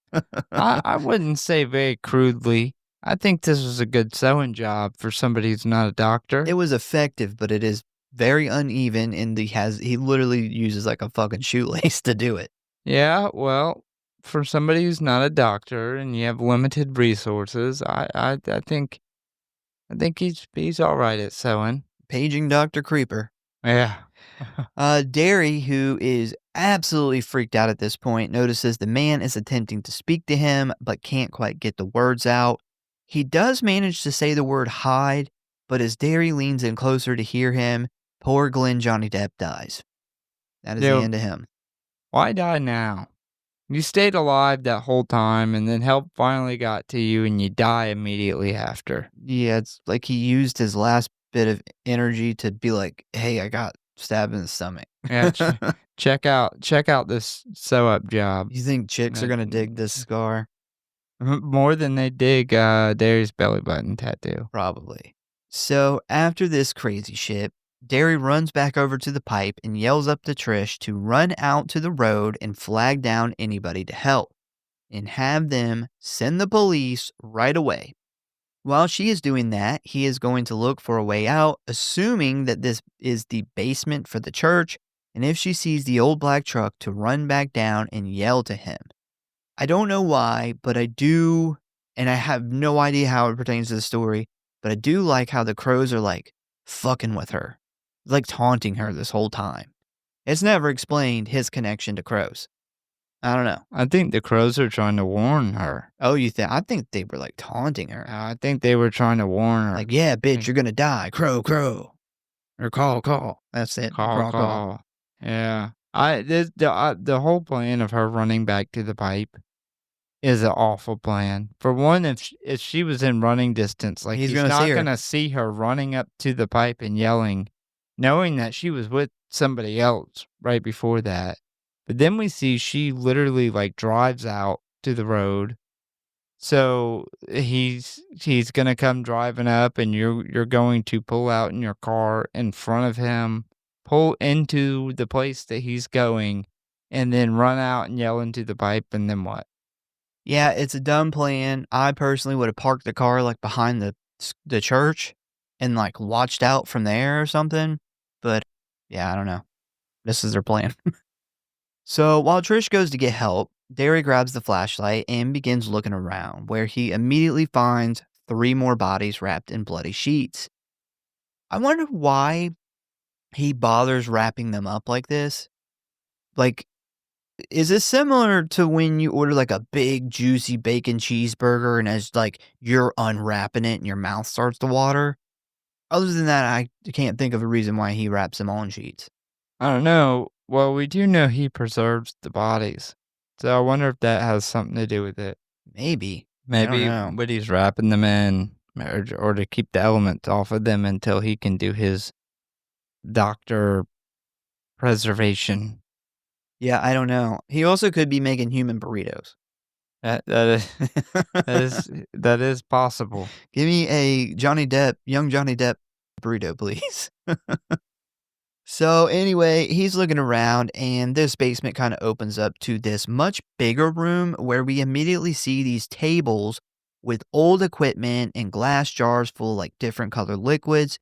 I wouldn't say very crudely. I think this was a good sewing job for somebody who's not a doctor. It was effective, but it is very uneven, and he literally uses like a fucking shoelace to do it. Yeah, well, for somebody who's not a doctor and you have limited resources, I think he's all right at sewing. Paging Dr. Creeper. Yeah. Derry, who is absolutely freaked out at this point, notices the man is attempting to speak to him, but can't quite get the words out. He does manage to say the word hide, but as Derry leans in closer to hear him, poor Glenn Johnny Depp dies. That is the end of him. Why die now? You stayed alive that whole time, and then help finally got to you, and you die immediately after. Yeah, it's like he used his last bit of energy to be like, hey, I got stabbed in the stomach. Yeah, check out this sew-up job. You think chicks are That gonna dig this scar? more than they dig, Derry's belly button tattoo. Probably. So after this crazy shit, Derry runs back over to the pipe and yells up to Trish to run out to the road and flag down anybody to help and have them send the police right away. While she is doing that, he is going to look for a way out, assuming that this is the basement for the church, and if she sees the old black truck, to run back down and yell to him. I don't know why, but I do, and I have no idea how it pertains to the story, but I do like how the crows are like fucking with her, like taunting her this whole time. It's never explained his connection to crows. I don't know. I think the crows are trying to warn her. Oh, you think? I think they were like taunting her. I think they were trying to warn her. Like, yeah, bitch, you're gonna die. Crow, crow. Or call, call. That's it. Call. Yeah. The whole plan of her running back to the pipe is an awful plan. For one, if she was in running distance, like He's he's gonna not see her. gonna see her running up to the pipe and yelling, knowing that she was with somebody else right before that. But then we see she literally like drives out to the road. So he's gonna come driving up, and you're going to pull out in your car in front of him, pull into the place that he's going, and then run out and yell into the pipe, and then what? Yeah, it's a dumb plan. I personally would have parked the car like behind the church and like watched out from there or something. But yeah, I don't know. This is their plan. So while Trish goes to get help, Derry grabs the flashlight and begins looking around, where he immediately finds 3 more bodies wrapped in bloody sheets. I wonder why he bothers wrapping them up like this. Like, is this similar to when you order like a big juicy bacon cheeseburger and as like you're unwrapping it and your mouth starts to water? Other than that, I can't think of a reason why he wraps them all in sheets. I don't know. Well, we do know he preserves the bodies, so I wonder if that has something to do with it. Maybe. Maybe know. when he's wrapping them in, or to keep the elements off of them until he can do his doctor preservation. Yeah, I don't know. He also could be making human burritos. That is possible. Give me a young Johnny Depp burrito, please. So anyway, he's looking around and this basement kind of opens up to this much bigger room where we immediately see these tables with old equipment and glass jars full of like different colored liquids.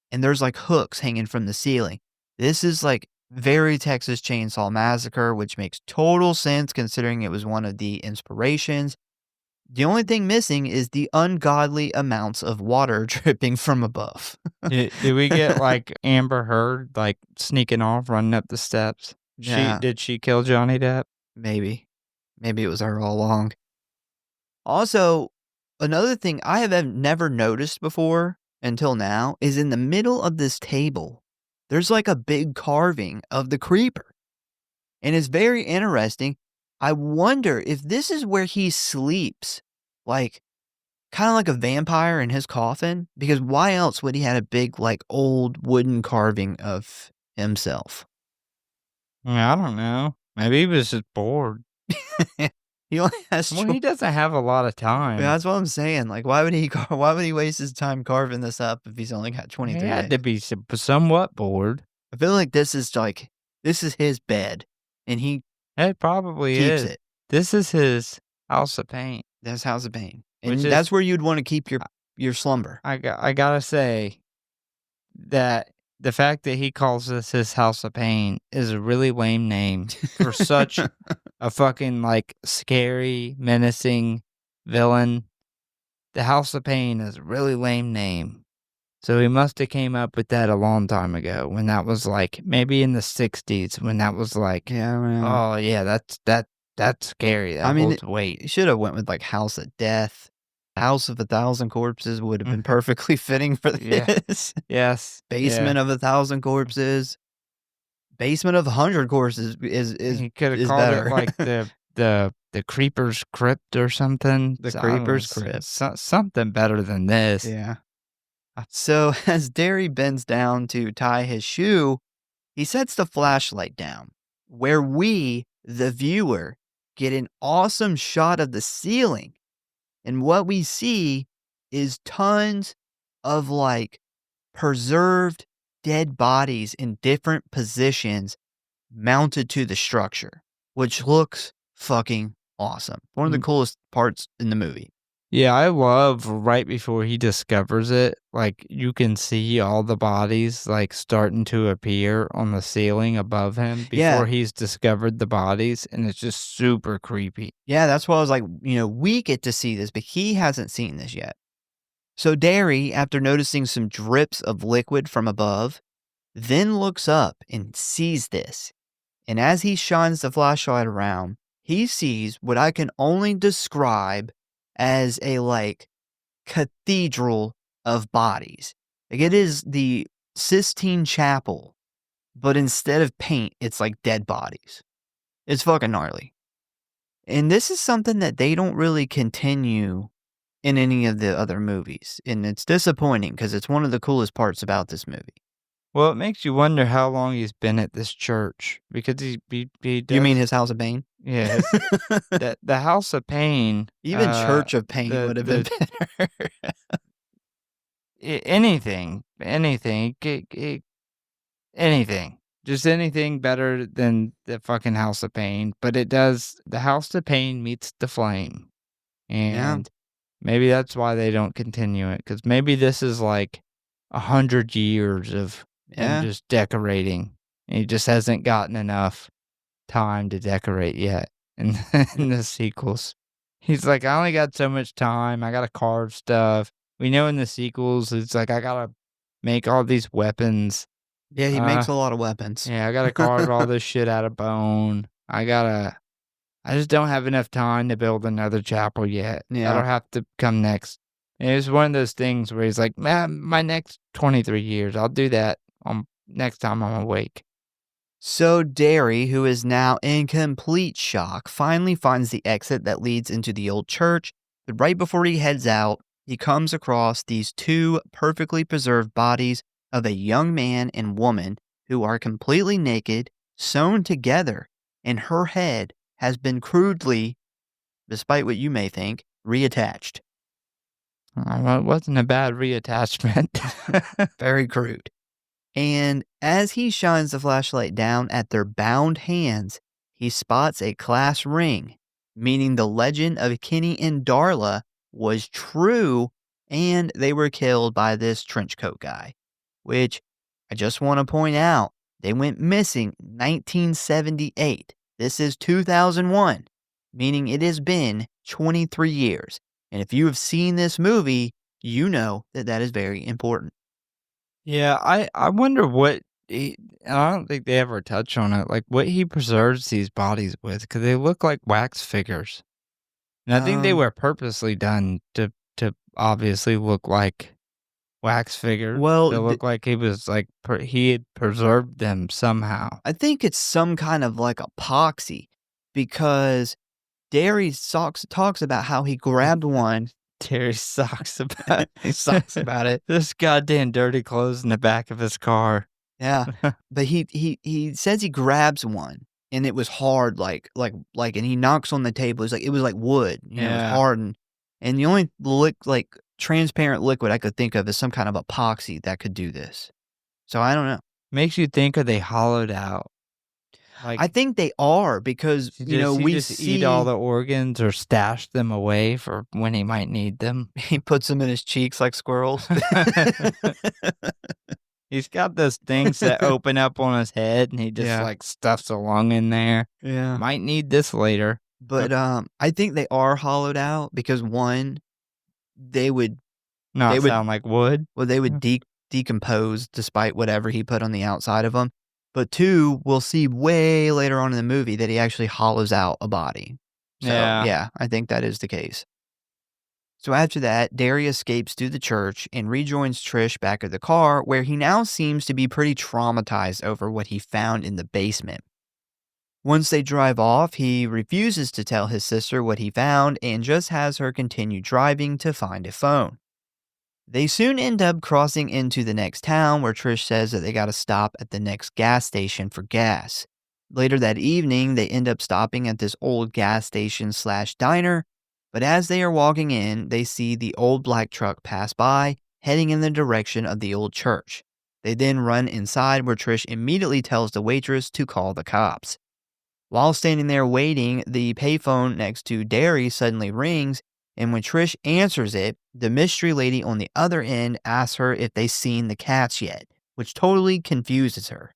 And there's like hooks hanging from the ceiling. This is like very Texas Chainsaw Massacre, which makes total sense considering it was one of the inspirations. The only thing missing is the ungodly amounts of water dripping from above. Did we get like Amber Heard like sneaking off, running up the steps? Yeah. Did she kill Johnny Depp? Maybe it was her all along. Also, another thing I have never noticed before until now is in the middle of this table, there's like a big carving of the creeper. And it's very interesting. I wonder if this is where he sleeps, like kind of like a vampire in his coffin, because why else would he have a big like old wooden carving of himself? I don't know. Maybe he was just bored. He only has Well, he doesn't have a lot of time. Yeah, that's what I'm saying. Like, why would he waste his time carving this up if he's only got 23 He had days? to be somewhat bored. I feel like this is his bed, and he It probably keeps is. it. This is his house of pain. That's House of Pain, and Which is- that's where you'd want to keep your slumber. I gotta say that the fact that he calls this his house of pain is a really lame name for such a fucking like scary, menacing villain. The House of Pain is a really lame name. So he must have came up with that a long time ago when that was like maybe in the 60s when that was like, Yeah, man. oh yeah, that's scary. That I mean, holds weight. He should have went with like House of Death. House of 1,000 Corpses would have been perfectly fitting for Yeah. this. Yes. Basement of 1,000 Corpses. Basement of 100 Corpses is He could have is called better. it like the Creeper's Crypt or something. The So, I don't know, Creeper's Crypt. something better than this. Yeah. So as Derry bends down to tie his shoe, he sets the flashlight down, where we, the viewer, get an awesome shot of the ceiling. And what we see is tons of like preserved dead bodies in different positions mounted to the structure, which looks fucking awesome. One of the coolest parts in the movie. Yeah, I love right before he discovers it, like, you can see all the bodies, like, starting to appear on the ceiling above him Yeah. before he's discovered the bodies, and it's just super creepy. Yeah, that's why I was like, we get to see this, but he hasn't seen this yet. So Derry, after noticing some drips of liquid from above, then looks up and sees this. And as he shines the flashlight around, he sees what I can only describe as a like cathedral of bodies. Like it is the Sistine Chapel, but instead of paint, it's like dead bodies. It's fucking gnarly. And this is something that they don't really continue in any of the other movies. And it's disappointing because it's one of the coolest parts about this movie. Well, it makes you wonder how long he's been at this church, because he does. You mean his House of Pain? Yeah, the House of Pain. Even Church of Pain the- would have been better. Anything, anything. Just anything better than the fucking House of Pain. But it does, the House of Pain meets the Flame. And maybe that's why they don't continue it. Because maybe this is like 100 years of him just decorating. And he just hasn't gotten enough time to decorate yet in, in the sequels. He's like, I only got so much time. I got to carve stuff. We know in the sequels, it's like, I got to make all these weapons. Yeah, he makes a lot of weapons. Yeah, I gotta carve all this shit out of bone. I just don't have enough time to build another chapel yet. Yeah. That'll have to come next. And it's one of those things where he's like, man, my next 23 years, I'll do that next time I'm awake. So Derry, who is now in complete shock, finally finds the exit that leads into the old church. But right before he heads out, he comes across these two perfectly preserved bodies of a young man and woman who are completely naked, sewn together, and her head has been crudely, despite what you may think, reattached. Well, it wasn't a bad reattachment. Very crude. And as he shines the flashlight down at their bound hands, he spots a class ring, meaning the legend of Kenny and Darla was true, and they were killed by this trenchcoat guy. Which I just want to point out, they went missing 1978. This is 2001, meaning it has been 23 years. And if you have seen this movie, you know that that is very important. Yeah, I wonder what and I don't think they ever touch on it, like what he preserves these bodies with, because they look like wax figures. And I think they were purposely done to obviously look like wax figures. Well, to look like he was like he had preserved them somehow. I think it's some kind of like epoxy, because Derry talks about how he grabbed one. Terry sucks about He sucks about it. this goddamn dirty clothes in the back of his car. Yeah, but he says he grabs one and it was hard, and he knocks on the table. It was like wood, it was hard, and the only transparent liquid I could think of is some kind of epoxy that could do this. So I don't know. Makes you think, are they hollowed out? Like, I think they are, because we just see eat all the organs or stash them away for when he might need them. he puts them in his cheeks like squirrels. He's got those things that open up on his head, and he just like stuffs a lung in there. Yeah, Might need this later. but I think they are hollowed out because one, they would Sound like wood. Well, they would decompose despite whatever he put on the outside of them. But two, we'll see way later on in the movie that he actually hollows out a body. So, yeah, I think that is the case. So after that, Derry escapes through the church and rejoins Trish back at the car, where he now seems to be pretty traumatized over what he found in the basement. Once they drive off, he refuses to tell his sister what he found and just has her continue driving to find a phone. They soon end up crossing into the next town where Trish says that they gotta stop at the next gas station for gas. Later that evening, they end up stopping at this old gas station slash diner, but as they are walking in, they see the old black truck pass by, heading in the direction of the old church. They then run inside where Trish immediately tells the waitress to call the cops. While standing there waiting, the payphone next to Derry suddenly rings, and when Trish answers it, the mystery lady on the other end asks her if they've seen the cats yet, which totally confuses her.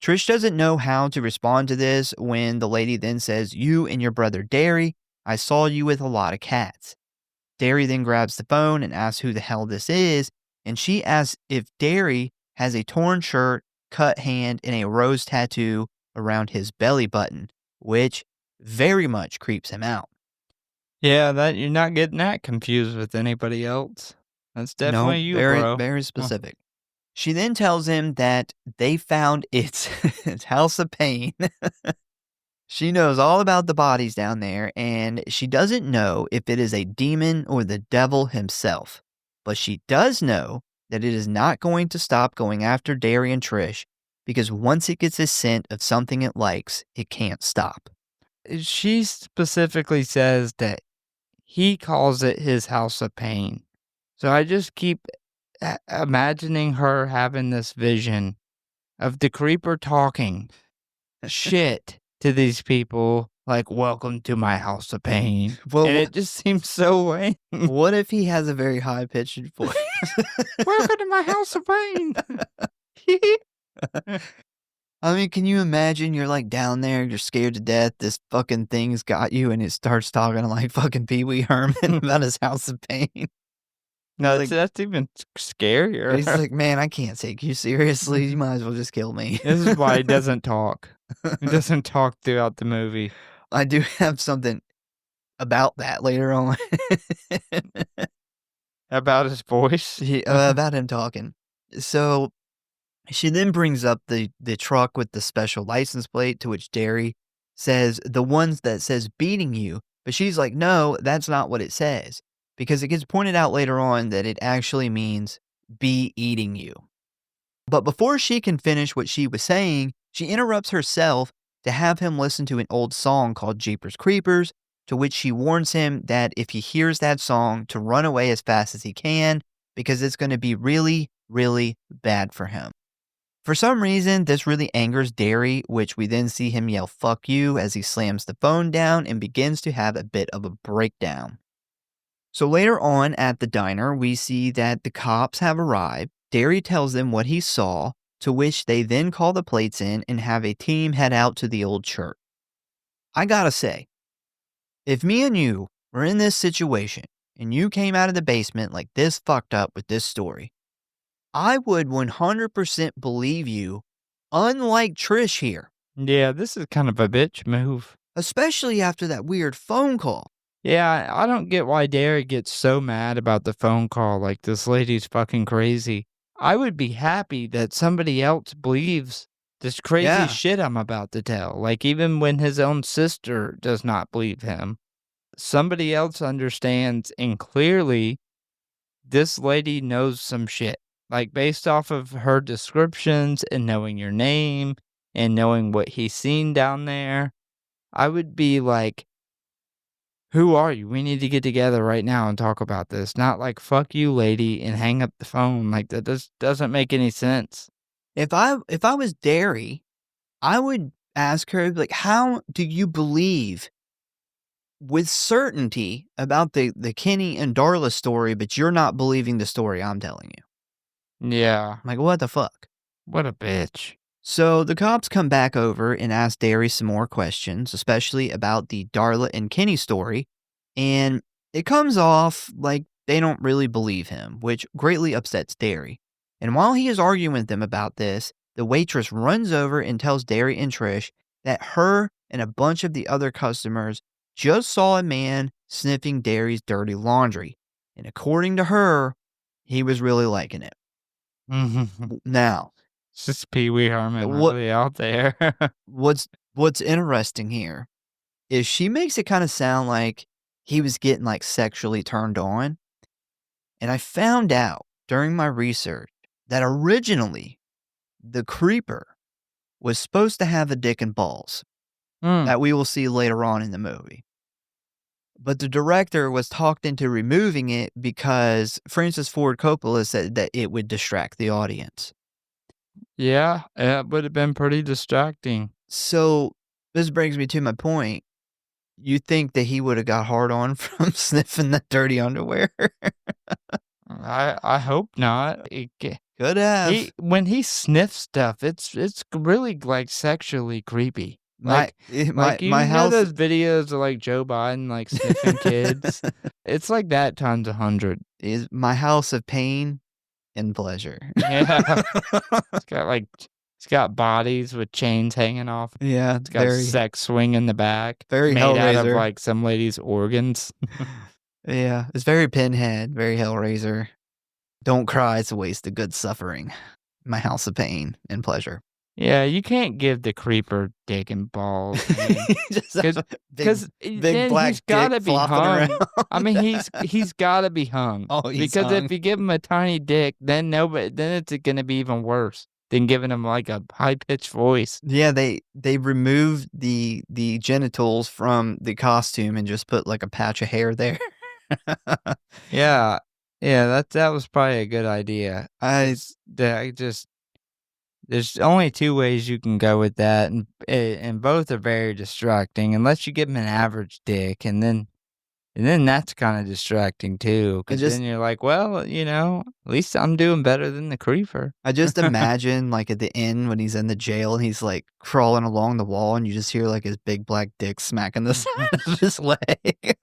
Trish doesn't know how to respond to this when the lady then says, "You and your brother Derry, I saw you with a lot of cats." Derry then grabs the phone and asks who the hell this is, and she asks if Derry has a torn shirt, cut hand, and a rose tattoo around his belly button, which very much creeps him out. Yeah, that you're not getting that confused with anybody else. That's No, definitely you, very, bro. very specific. She then tells him that they found its, its house of pain. She knows all about the bodies down there, and she doesn't know if it is a demon or the devil himself. But she does know that it is not going to stop going after Derry and Trish, because once it gets a scent of something it likes, it can't stop. She specifically says that he calls it his house of pain. So I just keep imagining her having this vision of the creeper talking shit to these people like, "Welcome to my house of pain." Well, And it just seems so lame. what if he has a very high-pitched voice? "Welcome to my house of pain." I mean, can you imagine you're like down there, you're scared to death, this fucking thing's got you, and it starts talking like fucking Pee Wee Herman about his house of pain. No, like- that's even scarier. He's like, man, I can't take you seriously. You might as well just kill me. This is why he doesn't talk. He doesn't talk throughout the movie. I do have something about that later on. About his voice? About him talking. So she then brings up the truck with the special license plate, to which Derry says the ones that says beating you. But she's like, no, that's not what it says. Because it gets pointed out later on that it actually means be eating you. But before she can finish what she was saying, she interrupts herself to have him listen to an old song called Jeepers Creepers, to which she warns him that if he hears that song, to run away as fast as he can, because it's going to be really, really bad for him. For some reason, this really angers Derry, which we then see him yell "fuck you" as he slams the phone down and begins to have a bit of a breakdown. So later on at the diner, we see that the cops have arrived. Derry tells them what he saw, to which they then call the plates in and have a team head out to the old church. I gotta say, if me and you were in this situation and you came out of the basement like this fucked up with this story, I would 100% believe you, unlike Trish here. Yeah, this is kind of a bitch move. Especially after that weird phone call. Yeah, I don't get why Derek gets so mad about the phone call, like this lady's fucking crazy. I would be happy that somebody else believes this crazy Yeah. shit I'm about to tell. Like, even when his own sister does not believe him, somebody else understands, and clearly this lady knows some shit. Like, based off of her descriptions and knowing your name and knowing what he's seen down there, I would be like, who are you? We need to get together right now and talk about this. Not like, fuck you, lady, and hang up the phone. Like, that doesn't make any sense. If I was Derry, I would ask her, like, how do you believe with certainty about the Kenny and Darla story, but you're not believing the story I'm telling you? Yeah. Like, what the fuck? What a bitch. So the cops come back over and ask Derry some more questions, especially about the Darla and Kenny story, and it comes off like they don't really believe him, which greatly upsets Derry. And while he is arguing with them about this, the waitress runs over and tells Derry and Trish that her and a bunch of the other customers just saw a man sniffing Derry's dirty laundry. And according to her, he was really liking it. Now, It's just Pee Wee Herman What- really out there. what's interesting here is she makes it kind of sound like he was getting like sexually turned on. And I found out during my research that originally the creeper was supposed to have a dick and balls that we will see later on in the movie. But the director was talked into removing it because Francis Ford Coppola said that it would distract the audience. Yeah, it would have been pretty distracting. So this brings me to my point. You think that he would have got hard on from sniffing that dirty underwear? I hope not. Could have. When he sniffs stuff, it's really like sexually creepy. My You know house those videos of like Joe Biden like sniffing kids? It's like that times 100. is my house of pain and pleasure. Yeah. It's got bodies with chains hanging off. Yeah, It's got a sex swing in the back. very made out of Hellraiser. like some lady's organs. Yeah, it's very Pinhead, very Hellraiser. Don't cry, it's a waste of good suffering. My house of pain and pleasure. Yeah, you can't give the creeper dick and balls. Just have a Because big then black he's gotta dick be flopping hung. around. I mean, he's gotta be hung. Oh, he's Because hung. if you give him a tiny dick, then it's gonna be even worse than giving him like a high pitched voice. Yeah, they removed the genitals from the costume and just put like a patch of hair there. Yeah, that was probably a good idea. There's only two ways you can go with that, and both are very distracting. Unless you give him an average dick, and then that's kind of distracting too. Because then you're like, well, at least I'm doing better than the creeper. I just imagine like at the end when he's in the jail and he's like crawling along the wall and you just hear like his big black dick smacking the side of his leg.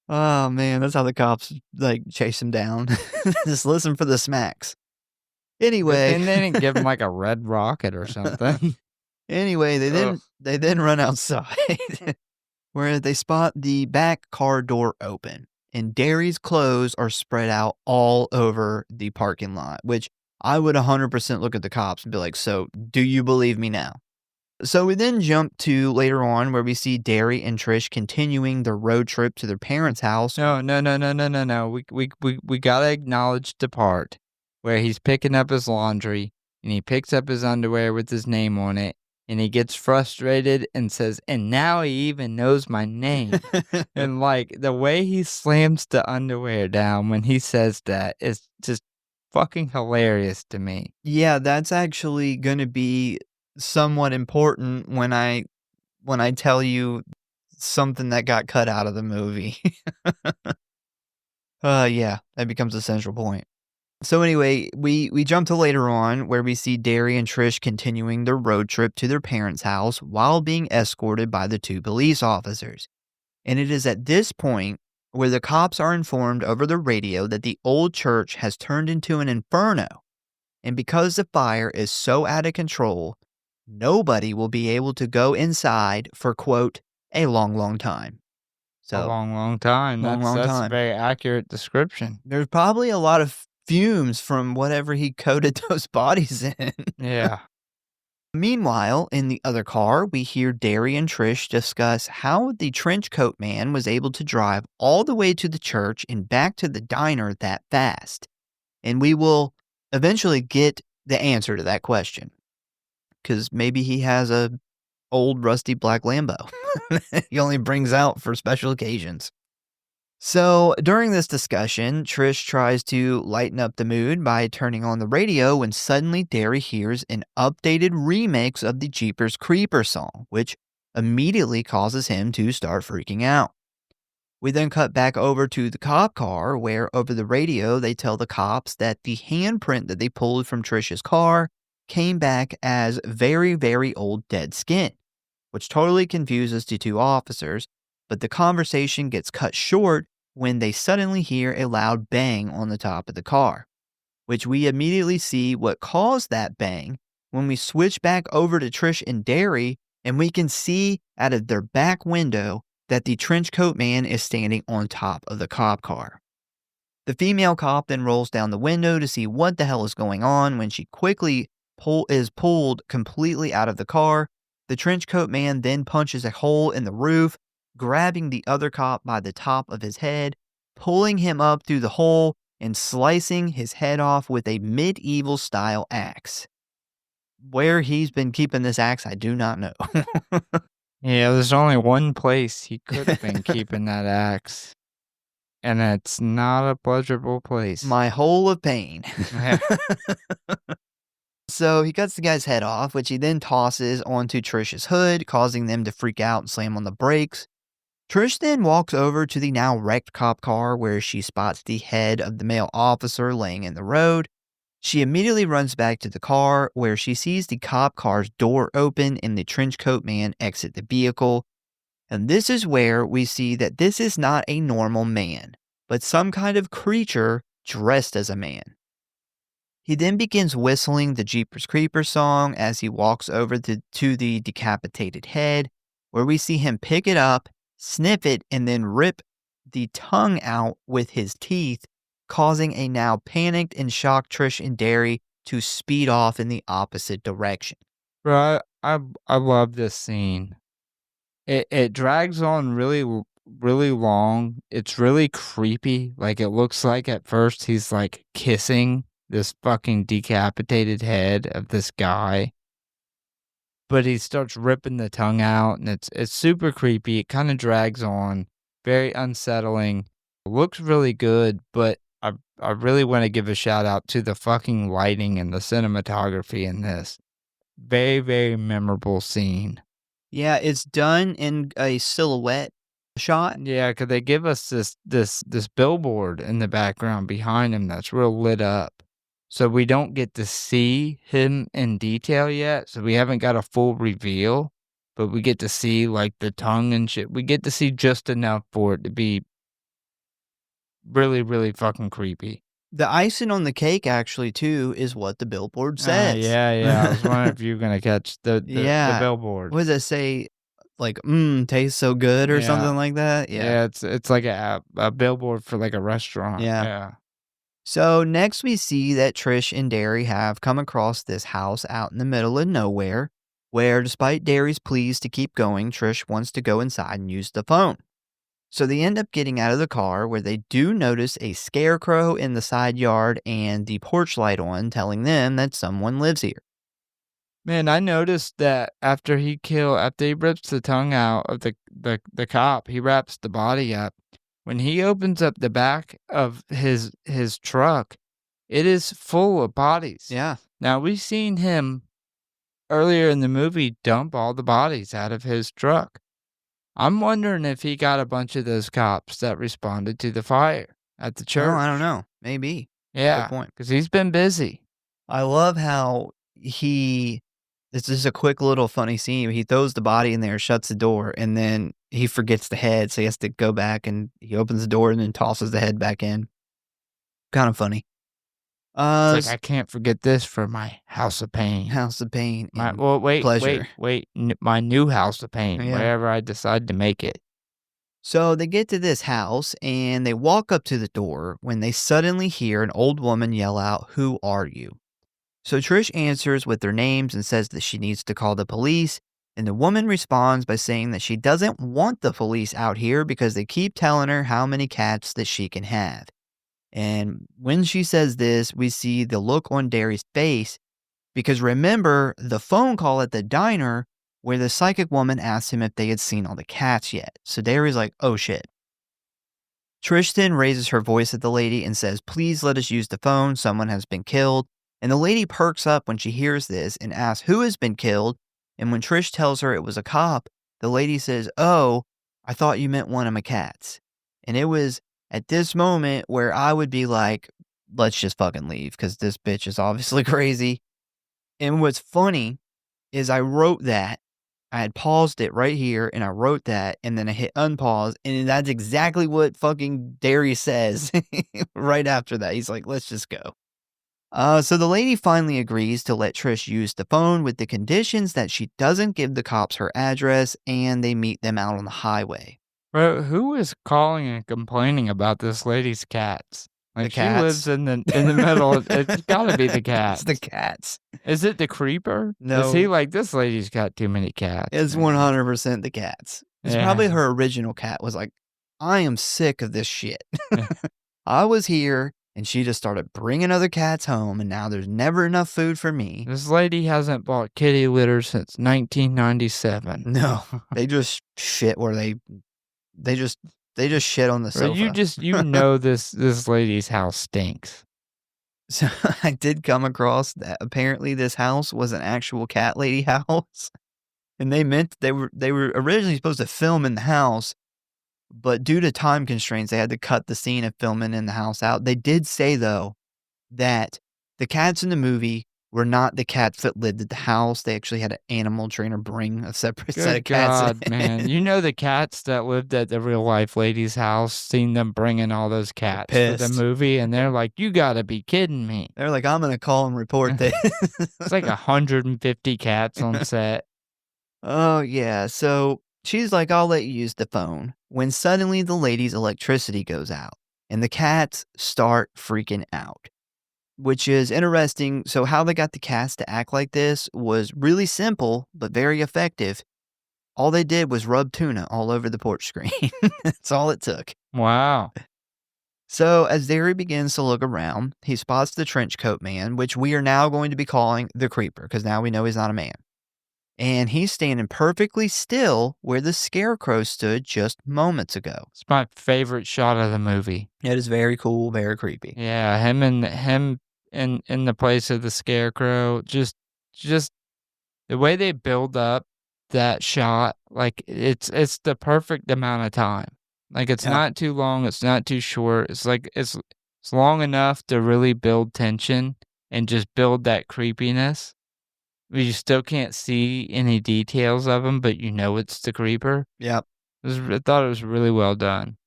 Oh man, that's how the cops like chase him down. Just listen for the smacks. Anyway, And they didn't give him like a red rocket or something. Anyway, they then run outside where they spot the back car door open and Derry's clothes are spread out all over the parking lot, which I would 100% look at the cops and be like, so do you believe me now? So we then jump to later on where we see Derry and Trish continuing their road trip to their parents' house. No. We gotta acknowledge the part where he's picking up his laundry and he picks up his underwear with his name on it and he gets frustrated and says, and now he even knows my name. And like the way he slams the underwear down when he says that is just fucking hilarious to me. Yeah, that's actually going to be somewhat important when I tell you something that got cut out of the movie. Yeah, that becomes a central point. So anyway, we jump to later on where we see Derry and Trish continuing their road trip to their parents' house while being escorted by the two police officers. And it is at this point where the cops are informed over the radio that the old church has turned into an inferno. And because the fire is so out of control, nobody will be able to go inside for, quote, a long, long time. So, a long time. That's a very accurate description. There's probably a lot of fumes from whatever he coated those bodies in. Yeah. Meanwhile, in the other car, we hear Derry and Trish discuss how the trench coat man was able to drive all the way to the church and back to the diner that fast. And we will eventually get the answer to that question. Because maybe he has a old rusty black Lambo he only brings out for special occasions. So during this discussion, Trish tries to lighten up the mood by turning on the radio when suddenly Derry hears an updated remix of the Jeepers Creepers song, which immediately causes him to start freaking out. We then cut back over to the cop car where over the radio they tell the cops that the handprint that they pulled from Trish's car came back as very, very old dead skin, which totally confuses the two officers. But the conversation gets cut short when they suddenly hear a loud bang on the top of the car, which we immediately see what caused that bang when we switch back over to Trish and Derry, and we can see out of their back window that the trench coat man is standing on top of the cop car. The female cop then rolls down the window to see what the hell is going on when she quickly is pulled completely out of the car. The trench coat man then punches a hole in the roof, grabbing the other cop by the top of his head, pulling him up through the hole and slicing his head off with a medieval-style axe. Where he's been keeping this axe, I do not know. Yeah, there's only one place he could have been keeping that axe, and it's not a pleasurable place. My hole of pain. Yeah. So he cuts the guy's head off, which he then tosses onto Trish's hood, causing them to freak out and slam on the brakes. Trish then walks over to the now wrecked cop car where she spots the head of the male officer laying in the road. She immediately runs back to the car where she sees the cop car's door open and the trenchcoat man exit the vehicle. And this is where we see that this is not a normal man, but some kind of creature dressed as a man. He then begins whistling the Jeepers Creepers song as he walks over to the decapitated head, where we see him pick it up, sniff it, and then rip the tongue out with his teeth, causing a now panicked and shocked Trish and Derry to speed off in the opposite direction. Bro, I love this scene. It drags on really long. It's really creepy. Like, it looks like at first he's like kissing this fucking decapitated head of this guy. But he starts ripping the tongue out, and it's super creepy. It kind of drags on, very unsettling. It looks really good, but I really want to give a shout out to the fucking lighting and the cinematography in this. Very, very memorable scene. Yeah, it's done in a silhouette shot. Yeah, because they give us this billboard in the background behind him that's real lit up. So we don't get to see him in detail yet. So we haven't got a full reveal, but we get to see like the tongue and shit. We get to see just enough for it to be really, really fucking creepy. The icing on the cake, actually, too, is what the billboard says. Yeah. I was wondering if you were going to catch the billboard. What does it say? Like, tastes so good or something like that? Yeah, it's like a billboard for like a restaurant. Yeah. So next we see that Trish and Derry have come across this house out in the middle of nowhere, where despite Derry's pleas to keep going, Trish wants to go inside and use the phone. So they end up getting out of the car where they do notice a scarecrow in the side yard and the porch light on, telling them that someone lives here. Man, I noticed that after he rips the tongue out of the cop, he wraps the body up. When he opens up the back of his truck, it is full of bodies. Yeah. Now, we've seen him earlier in the movie dump all the bodies out of his truck. I'm wondering if he got a bunch of those cops that responded to the fire at the church. Oh, I don't know. Maybe. Yeah, good point. Because he's been busy. I love how this is a quick little funny scene. He throws the body in there, shuts the door, and then he forgets the head, so he has to go back and he opens the door and then tosses the head back in. Kind of funny. It's like, I can't forget this for my house of pain. House of pain. Pleasure. Wait. My new house of pain, wherever I decide to make it. So they get to this house and they walk up to the door when they suddenly hear an old woman yell out, "Who are you?" So Trish answers with their names and says that she needs to call the police. And the woman responds by saying that she doesn't want the police out here because they keep telling her how many cats that she can have. And when she says this, we see the look on Derry's face because remember the phone call at the diner where the psychic woman asked him if they had seen all the cats yet. So Derry's like, oh shit. Trish then raises her voice at the lady and says, "Please let us use the phone. Someone has been killed." And the lady perks up when she hears this and asks who has been killed. And when Trish tells her it was a cop, the lady says, "Oh, I thought you meant one of my cats." And it was at this moment where I would be like, let's just fucking leave because this bitch is obviously crazy. And what's funny is I wrote that. I had paused it right here and I wrote that and then I hit unpause and that's exactly what fucking Derry says right after that. He's like, let's just go. So the lady finally agrees to let Trish use the phone with the conditions that she doesn't give the cops her address and they meet them out on the highway. Bro, who is calling and complaining about this lady's cats? Like, cats. She lives in the middle. It's gotta be the cats. It's the cats. Is it the creeper? No. Is he like, this lady's got too many cats? It's 100% the cats. It's probably her original cat was like I am sick of this shit. I was here, and she just started bringing other cats home, and now there's never enough food for me. This lady hasn't bought kitty litter since 1997. No, they just shit where they just shit on the Or sofa. this lady's house stinks. So I did come across that apparently this house was an actual cat lady house, and they meant they were originally supposed to film in the house, but due to time constraints, they had to cut the scene of filming in the house out. They did say though that the cats in the movie were not the cats that lived at the house. They actually had an animal trainer bring a separate set of Good cats. God, man. You know the cats that lived at the real life lady's house, seen them bringing all those cats for the pissed. movie, and they're like, you gotta be kidding me. They're like, I'm gonna call and report this. It's like 150 cats on set. Oh, yeah. So she's like, I'll let you use the phone. When suddenly the lady's electricity goes out and the cats start freaking out, which is interesting. So, how they got the cats to act like this was really simple, but very effective. All they did was rub tuna all over the porch screen. That's all it took. Wow. So, as Derry begins to look around, he spots the trench coat man, which we are now going to be calling the creeper because now we know he's not a man. And he's standing perfectly still where the scarecrow stood just moments ago. It's my favorite shot of the movie. It is very cool, very creepy. Yeah, him in the place of the scarecrow. Just the way they build up that shot, like it's the perfect amount of time. Like it's not too long, it's not too short. It's like it's long enough to really build tension and just build that creepiness. But you still can't see any details of him, but you know it's the creeper. Yep. I thought it was really well done.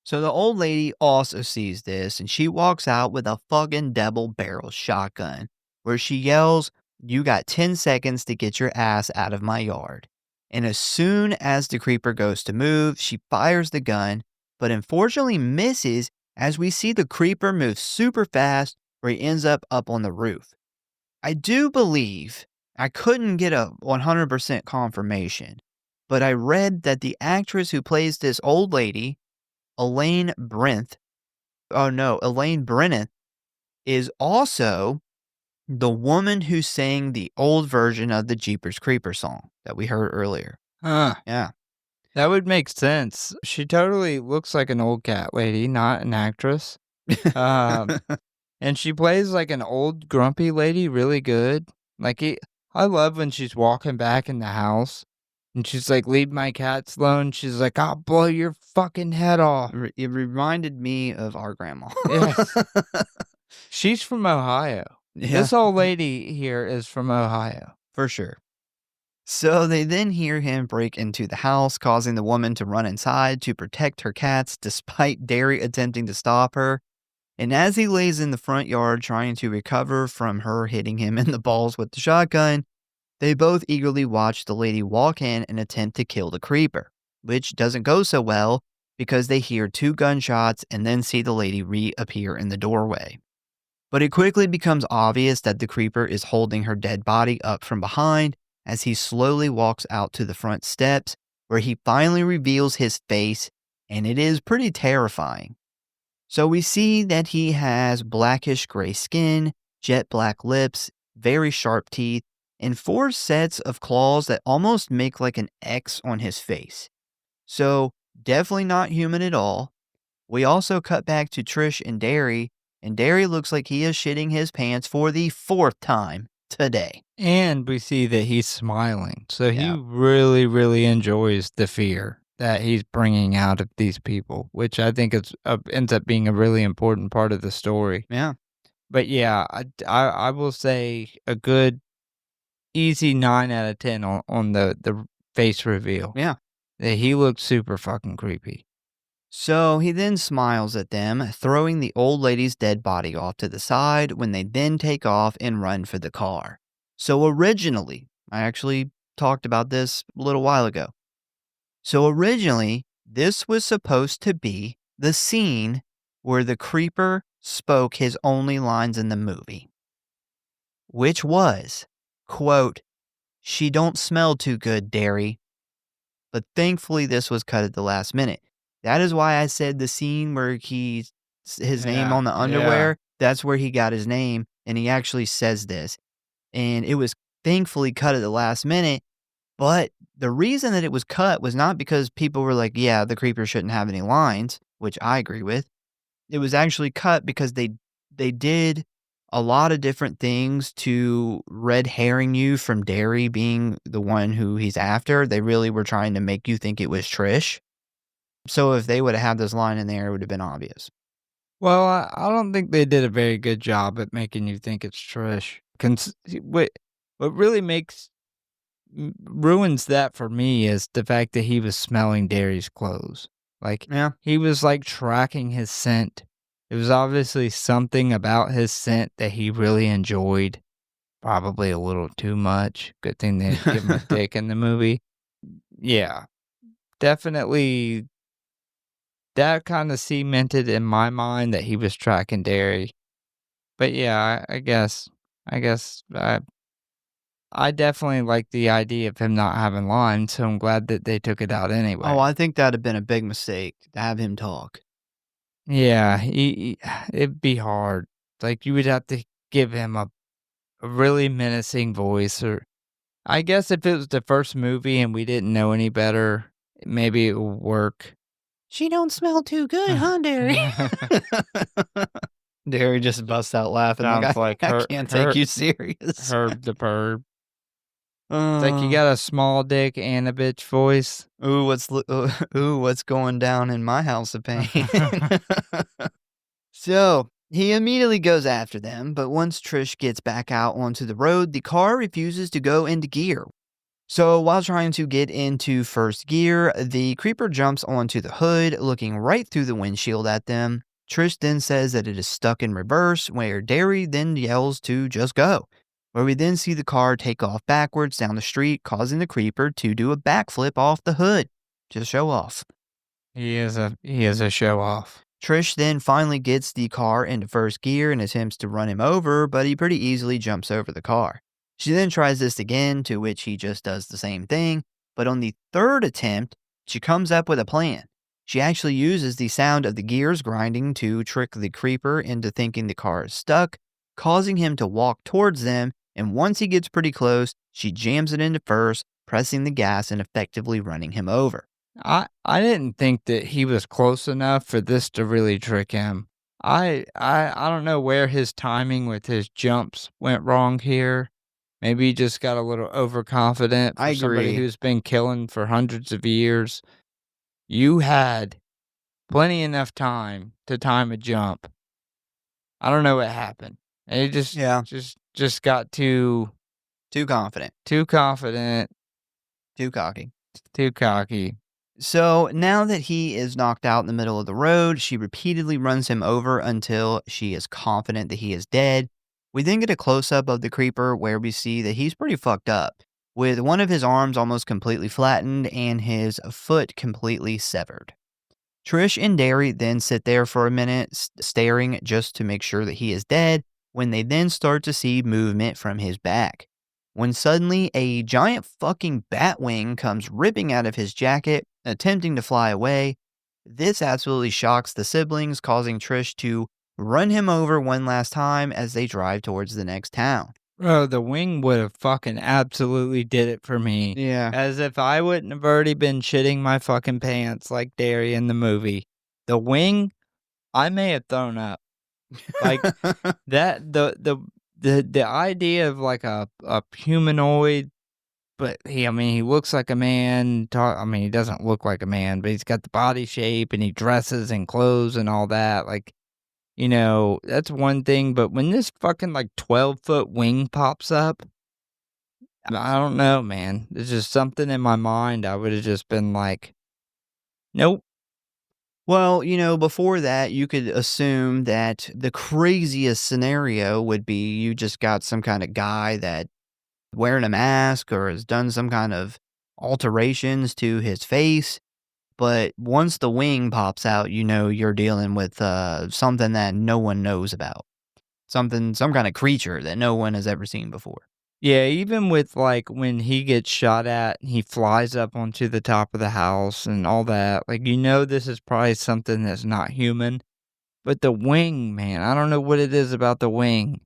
So the old lady also sees this, and she walks out with a fucking double-barrel shotgun, where she yells, "You got 10 seconds to get your ass out of my yard." And as soon as the creeper goes to move, she fires the gun, but unfortunately misses as we see the creeper move super fast where he ends up on the roof. I do believe, I couldn't get a 100% confirmation, but I read that the actress who plays this old lady, Elaine Brenth, is also the woman who sang the old version of the Jeepers Creeper song that we heard earlier. Huh. Yeah. That would make sense. She totally looks like an old cat lady, not an actress. And she plays like an old grumpy lady really good. I love when she's walking back in the house and she's like, leave my cats alone. She's like, I'll blow your fucking head off. It reminded me of our grandma. Yes. She's from Ohio. Yeah, This old lady here is from Ohio. for sure. So they then hear him break into the house, causing the woman to run inside to protect her cats despite Derry attempting to stop her. And as he lays in the front yard trying to recover from her hitting him in the balls with the shotgun, they both eagerly watch the lady walk in and attempt to kill the creeper, which doesn't go so well because they hear 2 gunshots and then see the lady reappear in the doorway. But it quickly becomes obvious that the creeper is holding her dead body up from behind as he slowly walks out to the front steps, where he finally reveals his face, and it is pretty terrifying. So we see that he has blackish gray skin, jet black lips, very sharp teeth, and 4 sets of claws that almost make like an X on his face. So definitely not human at all. We also cut back to Trish and Derry looks like he is shitting his pants for the 4th time today. And we see that he's smiling. So he Yeah. really, really enjoys the fear that he's bringing out of these people, which I think ends up being a really important part of the story. Yeah. But yeah, I will say a good, easy 9 out of 10 on the face reveal. Yeah. That he looks super fucking creepy. So he then smiles at them, throwing the old lady's dead body off to the side when they then take off and run for the car. So originally, I actually talked about this a little while ago. So originally, this was supposed to be the scene where the creeper spoke his only lines in the movie, which was, quote, "She don't smell too good, Derry." But thankfully, this was cut at the last minute. That is why I said the scene where his name on the Yeah. underwear, that's where he got his name, and he actually says this. And it was thankfully cut at the last minute, but the reason that it was cut was not because people were like, "Yeah, the creeper shouldn't have any lines," which I agree with. It was actually cut because they did a lot of different things to red herring you from Derry being the one who he's after. They really were trying to make you think it was Trish. So if they would have had this line in there, it would have been obvious. Well, I don't think they did a very good job at making you think it's Trish. What really ruins that for me is the fact that he was smelling Derry's clothes. Like, Yeah. he was, like, tracking his scent. It was obviously something about his scent that he really enjoyed, probably a little too much. Good thing they didn't give him a dick in the movie. Yeah, definitely that kinda cemented in my mind that he was tracking Derry. But yeah, I definitely like the idea of him not having lines, so I'm glad that they took it out Oh, anyway. I think that'd have been a big mistake to have him talk. Yeah, it'd be hard. Like, you would have to give him a really menacing voice, or I guess if it was the first movie and we didn't know any better, maybe it would work. She don't smell too good, huh, Derry? Derry just busts out laughing like, Sounds like I can't take you serious. Herb the Perb. It's like you got a small dick and a bitch voice. What's going down in my house of pain? So he immediately goes after them, but once Trish gets back out onto the road, the car refuses to go into gear. So while trying to get into first gear, the creeper jumps onto the hood, looking right through the windshield at them. Trish then says that it is stuck in reverse, where Derry then yells to just go, where we then see the car take off backwards down the street, causing the creeper to do a backflip off the hood to show off. He is a show off. Trish then finally gets the car into first gear and attempts to run him over, but he pretty easily jumps over the car. She then tries this again, to which he just does the same thing, but on the third attempt, she comes up with a plan. She actually uses the sound of the gears grinding to trick the creeper into thinking the car is stuck, causing him to walk towards them, and once he gets pretty close, she jams it into first, pressing the gas and effectively running him over. I didn't think that he was close enough for this to really trick him. I don't know where his timing with his jumps went wrong here. Maybe he just got a little overconfident I for somebody agree. who's been killing for hundreds of years. You had plenty enough time to time a jump. I don't know what happened. And he Yeah. just got too Too confident. confident, Too cocky. too cocky. So now that he is knocked out in the middle of the road, she repeatedly runs him over until she is confident that he is dead. We then get a close up of the creeper where we see that he's pretty fucked up, with one of his arms almost completely flattened and his foot completely severed. Trish and Derry then sit there for a minute, staring just to make sure that he is dead, when they then start to see movement from his back. When suddenly a giant fucking bat wing comes ripping out of his jacket, attempting to fly away. This absolutely shocks the siblings, causing Trish to run him over one last time as they drive towards the next town. Bro, the wing would have fucking absolutely did it for me. Yeah. As if I wouldn't have already been shitting my fucking pants like Derry in the movie. The wing, I may have thrown up. Like that, the idea of like a humanoid, but he looks like a man. He doesn't look like a man, but he's got the body shape and he dresses in clothes and all that. Like, that's one thing. But when this fucking like 12-foot wing pops up, I don't know, man. There's just something in my mind. I would have just been like, nope. Well, before that, you could assume that the craziest scenario would be you just got some kind of guy that wearing a mask or has done some kind of alterations to his face. But once the wing pops out, you're dealing with something that no one knows about. Some kind of creature that no one has ever seen before. Yeah, even with, like, when he gets shot at, and he flies up onto the top of the house and all that, like, this is probably something that's not human, but the wing, man, I don't know what it is about the wing.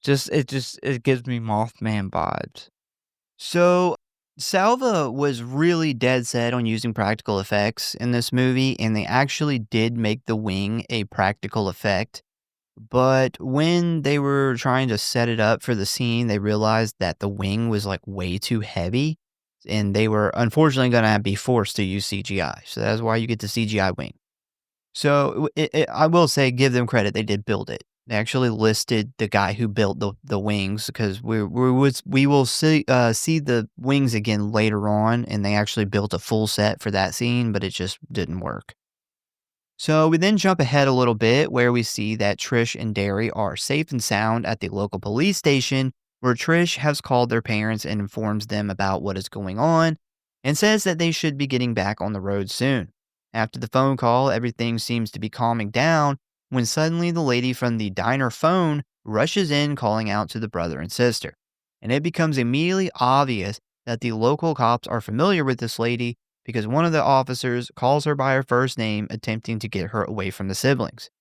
It gives me Mothman vibes. So, Salva was really dead set on using practical effects in this movie, and they actually did make the wing a practical effect. But when they were trying to set it up for the scene, they realized that the wing was like way too heavy, and they were unfortunately going to be forced to use CGI. So that's why you get the CGI wing. So I will say, give them credit; they did build it. They actually listed the guy who built the wings because we will see the wings again later on, and they actually built a full set for that scene, but it just didn't work. So we then jump ahead a little bit where we see that Trish and Derry are safe and sound at the local police station where Trish has called their parents and informs them about what is going on and says that they should be getting back on the road soon. After the phone call, everything seems to be calming down when suddenly the lady from the diner phone rushes in calling out to the brother and sister. And it becomes immediately obvious that the local cops are familiar with this lady because one of the officers calls her by her first name, attempting to get her away from the siblings.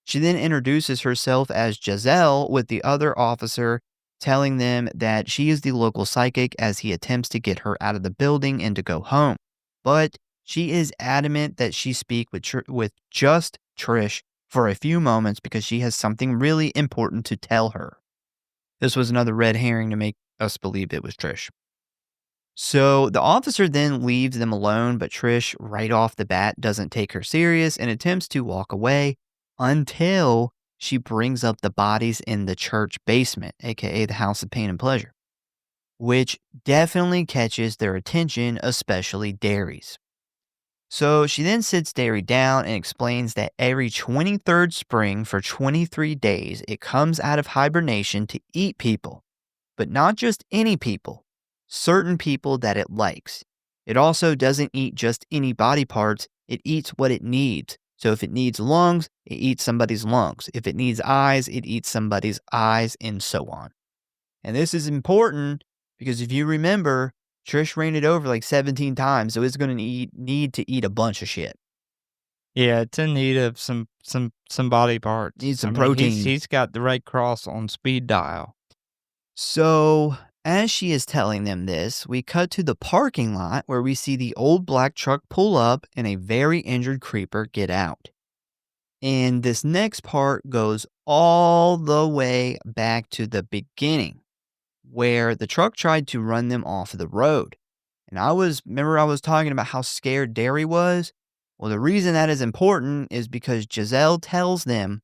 She then introduces herself as Giselle with the other officer, telling them that she is the local psychic as he attempts to get her out of the building and to go home. But she is adamant that she speak with just Trish for a few moments because she has something really important to tell her. This was another red herring to make us believe it was Trish. So the officer then leaves them alone, but Trish, right off the bat, doesn't take her serious and attempts to walk away until she brings up the bodies in the church basement, aka the House of Pain and Pleasure, which definitely catches their attention, especially Derry's. So she then sits Derry down and explains that every 23rd spring for 23 days, it comes out of hibernation to eat people, but not just any people, certain people that it likes. It also doesn't eat just any body parts, it eats what it needs. So if it needs lungs, it eats somebody's lungs. If it needs eyes, it eats somebody's eyes, and so on. And this is important because if you remember, Trish ran it over like 17 times, so it's going to need to eat a bunch of shit. Yeah, it's in need of some body parts. Needs some protein. He's got the Red Cross on speed dial. So, as she is telling them this, we cut to the parking lot where we see the old black truck pull up and a very injured creeper get out. And this next part goes all the way back to the beginning, where the truck tried to run them off the road. And I was talking about how scared Derry was? Well, the reason that is important is because Giselle tells them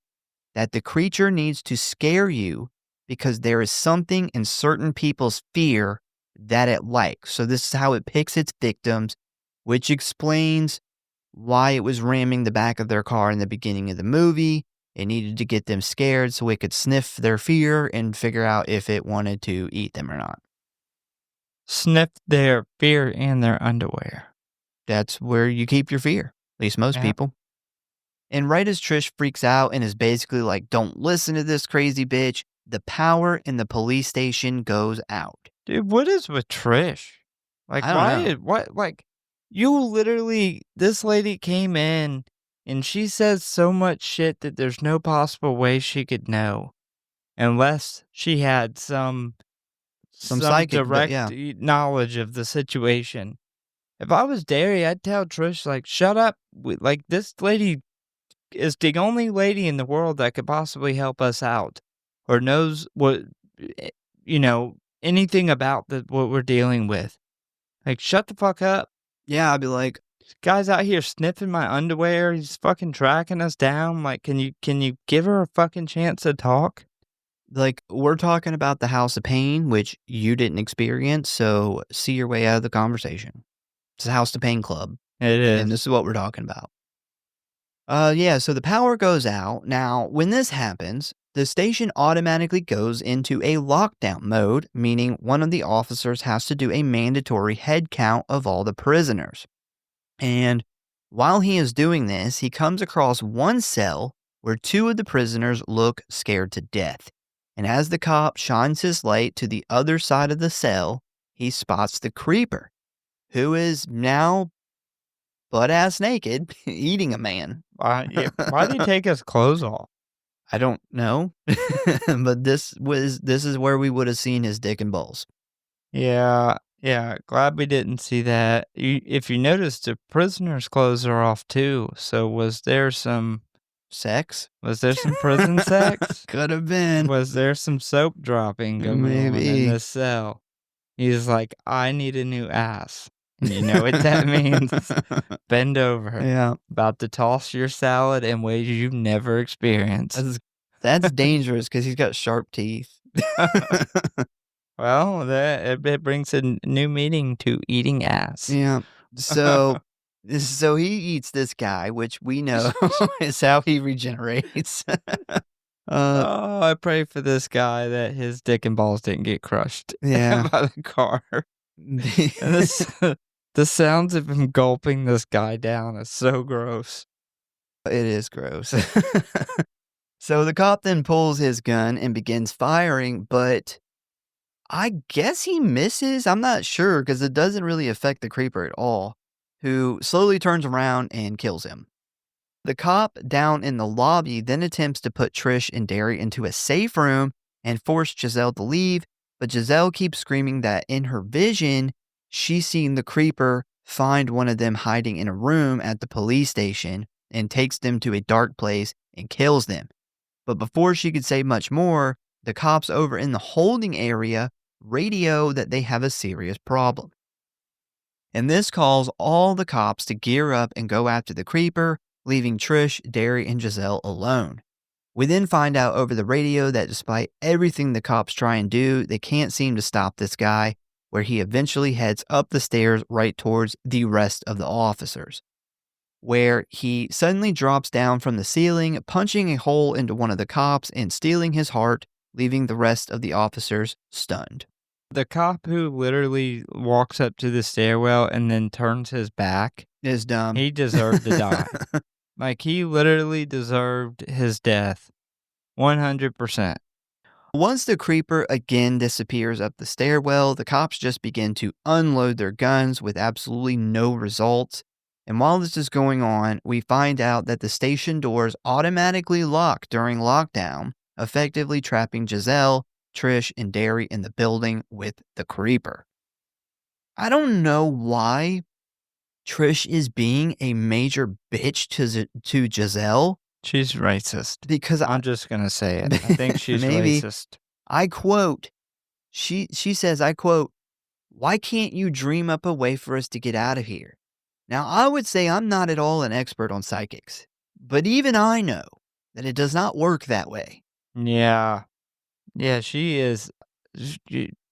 that the creature needs to scare you because there is something in certain people's fear that it likes. So this is how it picks its victims, which explains why it was ramming the back of their car in the beginning of the movie. It needed to get them scared so it could sniff their fear and figure out if it wanted to eat them or not. Sniff their fear in their underwear. That's where you keep your fear, at least most people. And right as Trish freaks out and is basically like, don't listen to this crazy bitch, the power in the police station goes out. Dude, what is with Trish? Like, you literally, this lady came in and she says so much shit that there's no possible way she could know unless she had some psychic, direct knowledge of the situation. If I was Derry, I'd tell Trish, like, shut up. Like, this lady is the only lady in the world that could possibly help us out or knows what, anything about what we're dealing with. Like, shut the fuck up. Yeah, I'd be like, this guy's out here sniffing my underwear. He's fucking tracking us down. Like, can you give her a fucking chance to talk? Like, we're talking about the House of Pain, which you didn't experience, so see your way out of the conversation. It's the House of Pain Club. It is. And this is what we're talking about. So the power goes out. Now, when this happens, the station automatically goes into a lockdown mode, meaning one of the officers has to do a mandatory head count of all the prisoners. And while he is doing this, he comes across one cell where two of the prisoners look scared to death. And as the cop shines his light to the other side of the cell, he spots the creeper, who is now butt-ass naked, eating a man. Why'd he take his clothes off? I don't know, but this is where we would have seen his dick and balls. Yeah, glad we didn't see that. If you noticed, the prisoner's clothes are off too, so was there some Sex? prison sex? Could have been. Was there some soap dropping going on in Maybe. the cell? He's like, "I need a new ass." And you know what that means? Bend over. Yeah. About to toss your salad in ways you've never experienced. That's dangerous because he's got sharp teeth. Well, it brings a new meaning to eating ass. Yeah. So he eats this guy, which we know is how he regenerates. I pray for this guy that his dick and balls didn't get crushed Yeah. by the car. And the sounds of him gulping this guy down is so gross. It is gross. So the cop then pulls his gun and begins firing, but I guess he misses. I'm not sure because it doesn't really affect the creeper at all, who slowly turns around and kills him. The cop down in the lobby then attempts to put Trish and Derry into a safe room and force Giselle to leave, but Giselle keeps screaming that in her vision, she's seen the creeper find one of them hiding in a room at the police station and takes them to a dark place and kills them. But before she could say much more, the cops over in the holding area radio that they have a serious problem. And this calls all the cops to gear up and go after the creeper, leaving Trish, Derry, and Giselle alone. We then find out over the radio that despite everything the cops try and do, they can't seem to stop this guy, where he eventually heads up the stairs right towards the rest of the officers, where he suddenly drops down from the ceiling, punching a hole into one of the cops and stealing his heart, leaving the rest of the officers stunned. The cop who literally walks up to the stairwell and then turns his back Is dumb. He deserved to die. Like, he literally deserved his death. 100%. Once the creeper again disappears up the stairwell, the cops just begin to unload their guns with absolutely no results. And while this is going on, we find out that the station doors automatically lock during lockdown, effectively trapping Giselle, Trish, and Derry in the building with the creeper. I don't know why Trish is being a major bitch to Giselle. She's racist. Because I'm just going to say it. I think she's maybe, racist. I quote, she says, I quote, "Why can't you dream up a way for us to get out of here?" Now, I would say I'm not at all an expert on psychics, but even I know that it does not work that way. Yeah. Yeah, she is.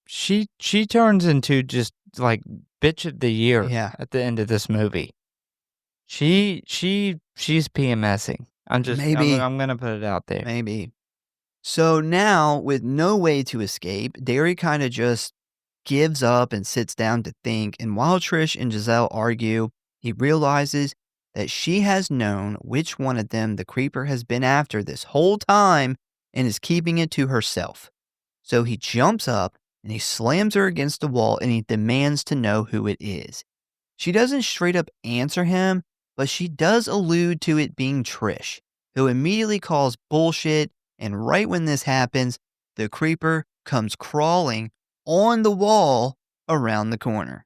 She turns into just like bitch of the year at the end of this movie. She's PMSing. I'm gonna put it out there. Maybe. So now, with no way to escape, Derry kind of just gives up and sits down to think. And while Trish and Giselle argue, he realizes that she has known which one of them the creeper has been after this whole time and is keeping it to herself. So he jumps up and he slams her against the wall and he demands to know who it is. She doesn't straight up answer him, but she does allude to it being Trish, who immediately calls bullshit. And right when this happens, the creeper comes crawling on the wall around the corner.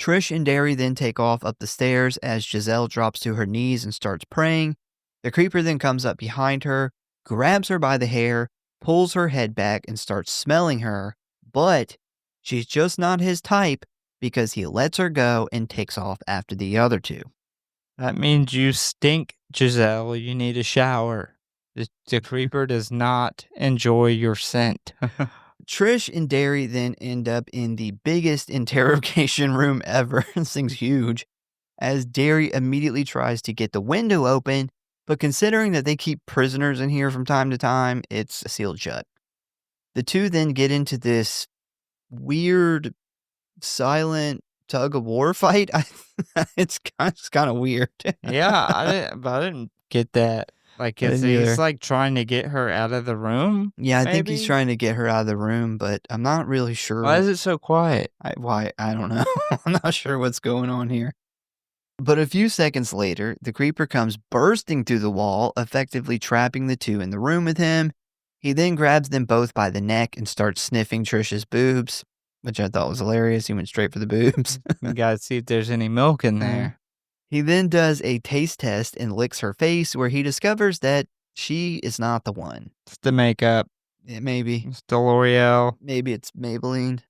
Trish and Derry then take off up the stairs as Giselle drops to her knees and starts praying. The creeper then comes up behind her, grabs her by the hair, pulls her head back, and starts smelling her, but she's just not his type because he lets her go and takes off after the other two. That means you stink, Giselle. You need a shower. The creeper does not enjoy your scent. Trish and Derry then end up in the biggest interrogation room ever. This thing's huge. As Derry immediately tries to get the window open, but considering that they keep prisoners in here from time to time, it's sealed shut. The two then get into this weird, silent tug-of-war fight. It's kind of weird. Yeah, I didn't get that. Like, I didn't either. he's, like, trying to get her out of the room, Yeah, I think he's maybe? trying to get her out of the room, but I'm not really Why sure is it so quiet? I don't know. I'm not sure what's going on here. But a few seconds later, the creeper comes bursting through the wall, effectively trapping the two in the room with him. He then grabs them both by the neck and starts sniffing Trisha's boobs, which I thought was hilarious. He went straight for the boobs. We gotta see if there's any milk in Uh, there. he then does a taste test and licks her face, where he discovers that she is not the one. It's the makeup. Maybe. It's the L'Oreal. Maybe it's Maybelline.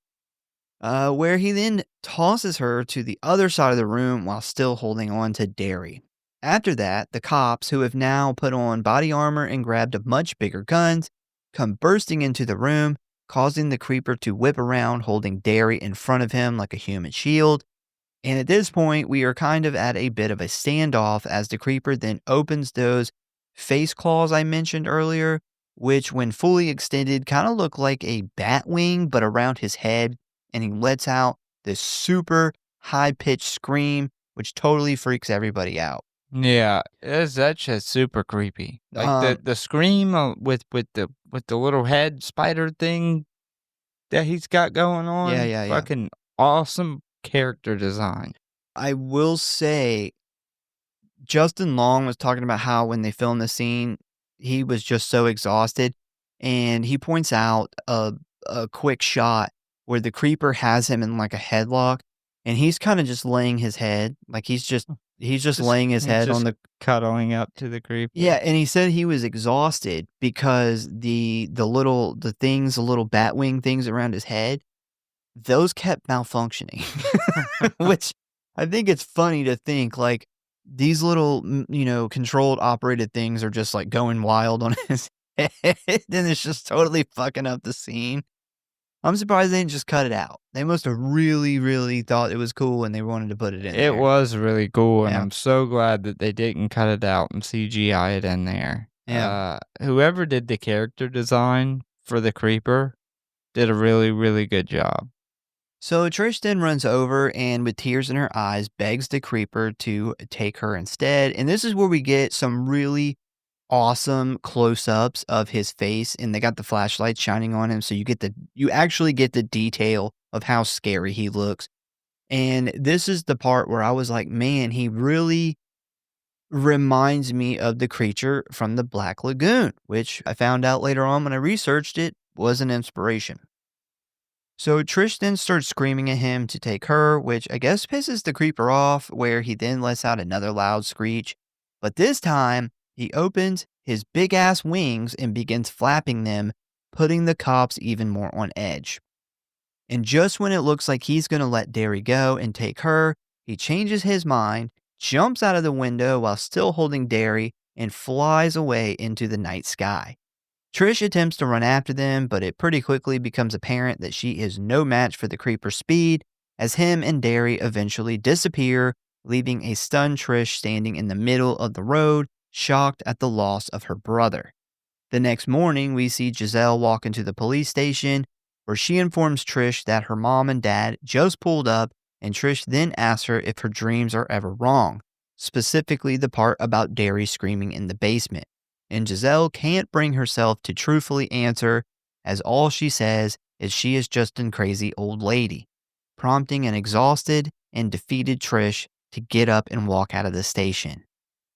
Where he then tosses her to the other side of the room while still holding on to Derry. After that, the cops, who have now put on body armor and grabbed a much bigger guns, come bursting into the room, causing the creeper to whip around holding Derry in front of him like a human shield. And at this point, we are kind of at a bit of a standoff as the creeper then opens those face claws I mentioned earlier, which, when fully extended, kind of look like a bat wing, but around his head. And he lets out this super high pitched scream, which totally freaks everybody out. Yeah, that's just super creepy. Like, Um, the scream, with the little head spider thing that he's got going on, yeah. fucking awesome character design. I will say, Justin Long was talking about how when they filmed the scene, he was just so exhausted. And he points out a quick shot where the creeper has him in like a headlock, and he's kind of just laying his head, like he's just laying his He's head just on the. cuddling up to the creeper. Yeah, and he said he was exhausted because the little bat wing things around his head, those kept malfunctioning. Which I think it's funny to think, like, these little, controlled operated things are just like going wild on his head, and it's just totally fucking up the scene. I'm surprised they didn't just cut it out. They must have really, really thought it was cool and they wanted to put it in there. It was really cool, and Yeah. I'm so glad that they didn't cut it out and CGI it in there. Yeah. Whoever did the character design for the creeper did a really, really good job. So Trish then runs over and, with tears in her eyes, begs the creeper to take her instead. And this is where we get some really awesome close-ups of his face, and they got the flashlight shining on him, so you actually get the detail of how scary he looks. And this is the part where I was like, man, he really reminds me of the creature from the Black Lagoon, which I found out later on when I researched it was an inspiration. So Trish then starts screaming at him to take her, which I guess pisses the creeper off, where he then lets out another loud screech. But this time, he opens his big ass wings and begins flapping them, putting the cops even more on edge. And just when it looks like he's going to let Derry go and take her, he changes his mind, jumps out of the window while still holding Derry, and flies away into the night sky. Trish attempts to run after them, but it pretty quickly becomes apparent that she is no match for the creeper's speed, as him and Derry eventually disappear, leaving a stunned Trish standing in the middle of the road, shocked at the loss of her brother. The next morning, we see Giselle walk into the police station, where she informs Trish that her mom and dad just pulled up, and Trish then asks her if her dreams are ever wrong, specifically the part about Derry screaming in the basement. And Giselle can't bring herself to truthfully answer, as all she says is she is just a crazy old lady, prompting an exhausted and defeated Trish to get up and walk out of the station.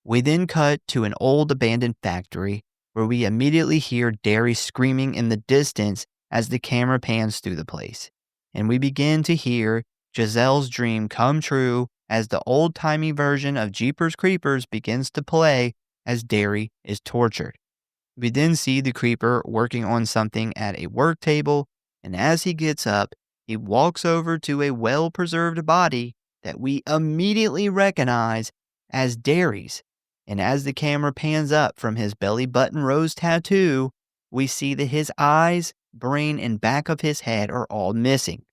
We then cut to an old abandoned factory, where we immediately hear Derry screaming in the distance as the camera pans through the place. And we begin to hear Giselle's dream come true as the old-timey version of Jeepers Creepers begins to play as Derry is tortured. We then see the creeper working on something at a work table, and as he gets up, he walks over to a well-preserved body that we immediately recognize as Derry's. And as the camera pans up from his belly button rose tattoo, we see that his eyes, brain, and back of his head are all missing.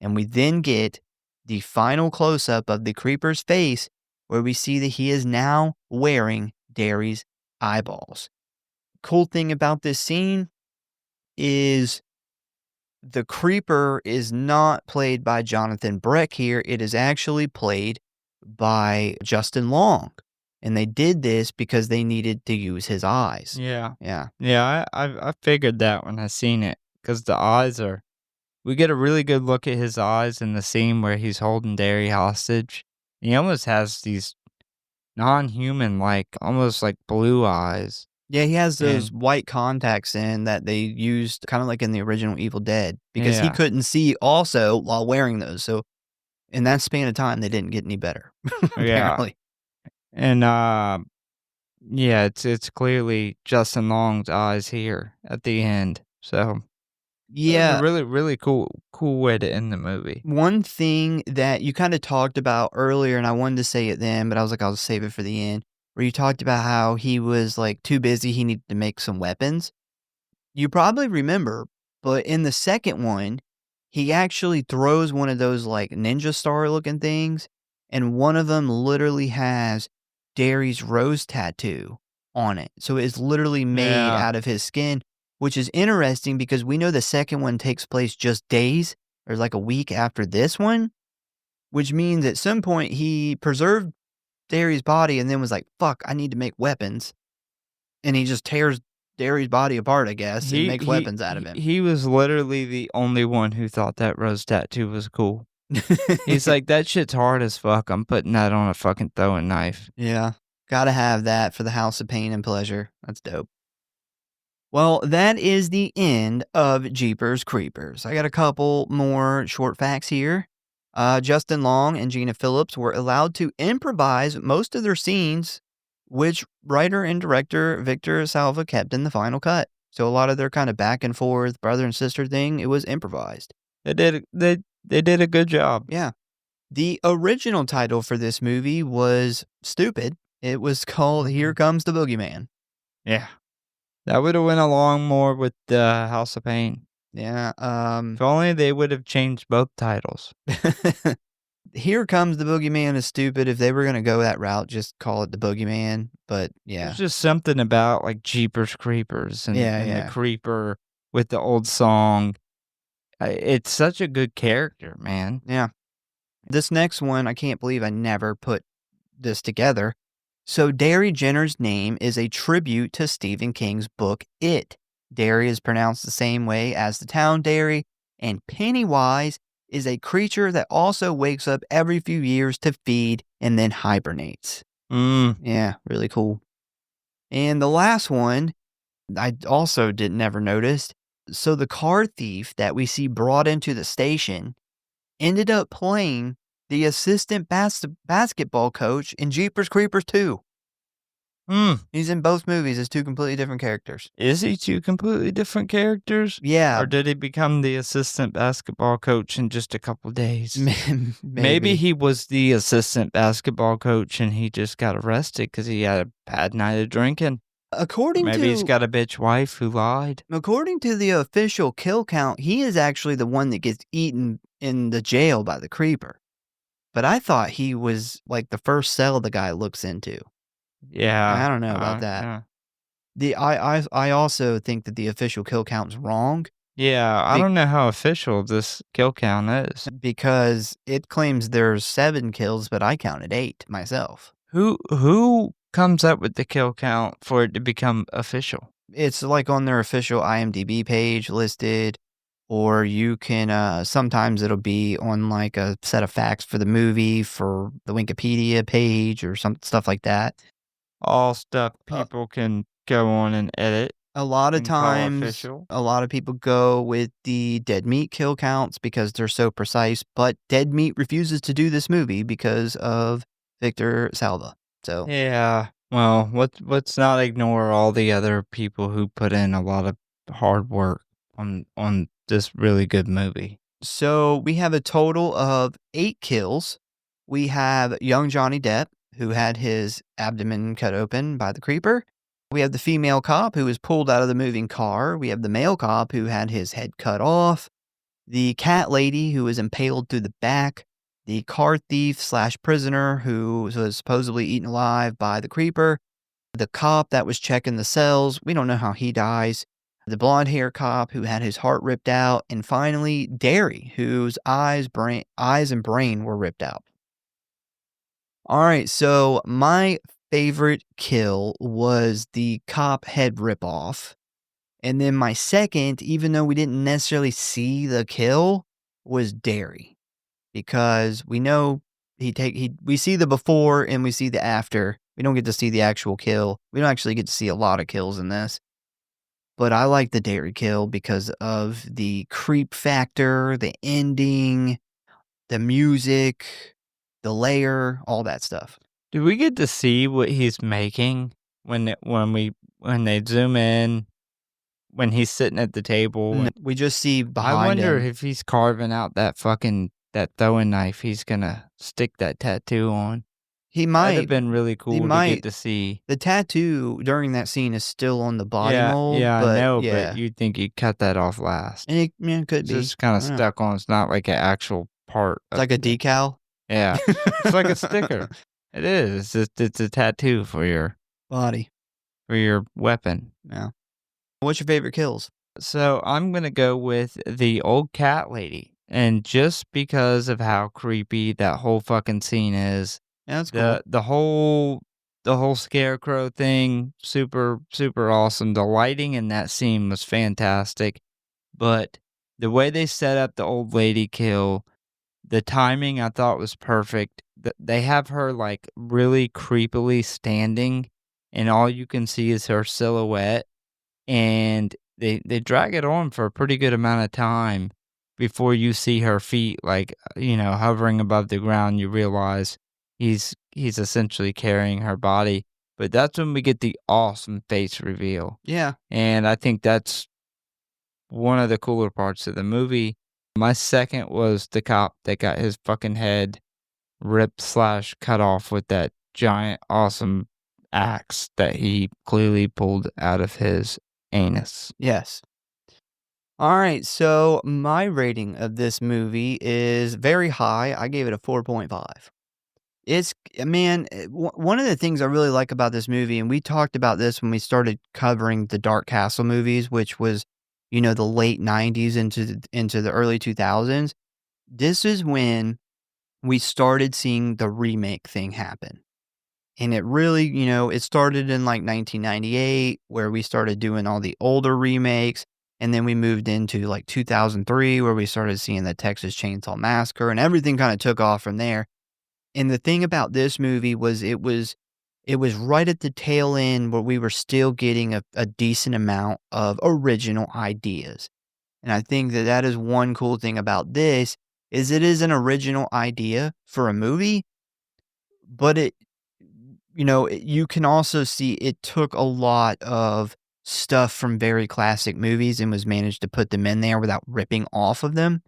And we then get the final close-up of the creeper's face, where we see that he is now wearing Derry's eyeballs. Cool thing about this scene is the creeper is not played by Jonathan Breck here. It is actually played by Justin Long. And they did this because they needed to use his eyes. Yeah. Yeah. Yeah, I figured that when I seen it, because the eyes are we get a really good look at his eyes in the scene where he's holding Derry hostage. He almost has these non-human, like, almost like blue eyes, Yeah, he has those and white contacts in that they used kind of like in the original Evil Dead because he yeah, couldn't see also while wearing those. So in that span of time, they didn't get any better, yeah, apparently. and, yeah, it's clearly Justin Long's eyes here at the end, so that was a Yeah, really, really cool way to end the movie. one thing that you kind of talked about earlier, and I wanted to say it then, but I was like, I'll save it for the end, where you talked about how he was like too busy. He needed to make some weapons. You probably remember, but in the second one, he actually throws one of those, like, ninja star looking things, and one of them literally has Derry's rose tattoo on it. So it's literally made Yeah, out of his skin, which is interesting because we know the second one takes place just days or, like, a week after this one, which means at some point he preserved Derry's body and then was like, "Fuck, I need to make weapons." And he just tears Derry's body apart, I guess, and he makes he weapons out of he him. he was literally the only one who thought that rose tattoo was cool. He's like, "That shit's hard as fuck, I'm putting that on a fucking throwing knife." Yeah. Gotta have that for the House of Pain and Pleasure. That's dope. Well, that is the end of Jeepers Creepers. I got a couple more short facts here. Justin Long and Gina Phillips were allowed to improvise most of their scenes, which writer and director Victor Salva kept in the final cut. So a lot of their kind of back and forth brother and sister thing, it was improvised. They did a good job. Yeah. The original title for this movie was stupid. It was called Here Comes the Boogeyman. Yeah. That would've went along more with the House of Pain. Yeah, If only they would've changed both titles. Here Comes the Boogeyman is stupid. If they were gonna go that route, just call it the Boogeyman, but yeah. There's just something about, like, Jeepers Creepers Yeah, and the yeah. creeper with the old song. It's such a good character, man. Yeah. This next one, I can't believe I never put this together. So Derry Jenner's name is a tribute to Stephen King's book, It. Derry is pronounced the same way as the town Derry, and Pennywise is a creature that also wakes up every few years to feed and then hibernates. Mm. Yeah, really cool. And the last one, I also didn't never noticed. So the car thief that we see brought into the station ended up playing the assistant basketball coach in Jeepers Creepers 2. Mm. He's in both movies as two completely different characters. Is he two completely different characters? Yeah, Or did he become the assistant basketball coach in just a couple days? Maybe maybe. he was the assistant basketball coach and he just got arrested because he had a bad night of drinking. According Maybe he's to got a bitch wife who lied. according to the official kill count, he is actually the one that gets eaten in the jail by the creeper. But I thought he was like the first cell the guy looks into. Yeah. I don't know about that. Yeah. I also think that the official kill count's wrong Yeah, I Be- don't know how official this kill count is. because it claims there's 7 kills, but I counted 8 myself. Who comes up with the kill count for it to become official? It's like on their official IMDb page listed, or you can, sometimes it'll be on like a set of facts for the movie for the Wikipedia page or some stuff like that. All stuff Uh, people can go on and edit A lot of and call times, official. a lot of people go with the dead meat kill counts because they're so precise, but dead meat refuses to do this movie because of Victor Salva. So, Yeah. Well, let's not ignore all the other people who put in a lot of hard work on this really good movie. so we have a total of 8 kills. We have young Johnny Depp, who had his abdomen cut open by the creeper. We have the female cop who was pulled out of the moving car. We have the male cop who had his head cut off. The cat lady who was impaled through the back. The car thief / prisoner who was supposedly eaten alive by the creeper. The cop that was checking the cells. We don't know how he dies. The blonde hair cop who had his heart ripped out. And finally, Derry, whose eyes and brain were ripped out. All right, so my favorite kill was the cop head ripoff. And then my second, even though we didn't necessarily see the kill, was Derry. Because we know we see the before and we see the after. We don't get to see the actual kill. We don't actually get to see a lot of kills in this. But I like the Derry kill because of the creep factor, the ending, the music, the layer, all that stuff. Do we get to see what he's making when they zoom in when he's sitting at the table? No, we just see I behind wonder him. if he's carving out that throwing knife he's gonna stick that tattoo on. He That'd might. have been really cool to might. get to see. The tattoo during that scene is still on the body Yeah, mold. yeah, I but know, yeah. but you'd think he'd cut that off last. And it could It's be. just kind I of don't know. stuck on. It's not like an actual part. It's like a decal. Yeah, it's like a sticker. It is. It's a tattoo for your Body. weapon. Yeah. What's your favorite kills? So I'm gonna go with the old cat lady, and just because of how creepy that whole fucking scene is, Yeah, that's cool. the whole scarecrow thing, super super awesome. The lighting in that scene was fantastic, but the way they set up the old lady kill, the timing I thought was perfect. They have her like really creepily standing, and all you can see is her silhouette, and they drag it on for a pretty good amount of time before you see her feet, like, hovering above the ground. You realize he's essentially carrying her body, but that's when we get the awesome face reveal, Yeah. and I think that's one of the cooler parts of the movie. My second was the cop that got his fucking head ripped/cut off with that giant, awesome axe that he clearly pulled out of his anus. Yes. All right. So my rating of this movie is very high. I gave it a 4.5. One of the things I really like about this movie, and we talked about this when we started covering the Dark Castle movies, which was, the late 90s into the early 2000s. This is when we started seeing the remake thing happen. And it really, it started in like 1998 where we started doing all the older remakes. And then we moved into like 2003 where we started seeing the Texas Chainsaw Massacre, and everything kind of took off from there. And the thing about this movie was it was right at the tail end where we were still getting a decent amount of original ideas. And I think that is one cool thing about this is it is an original idea for a movie, but you can also see it took a lot of stuff from very classic movies and was managed to put them in there without ripping off of them.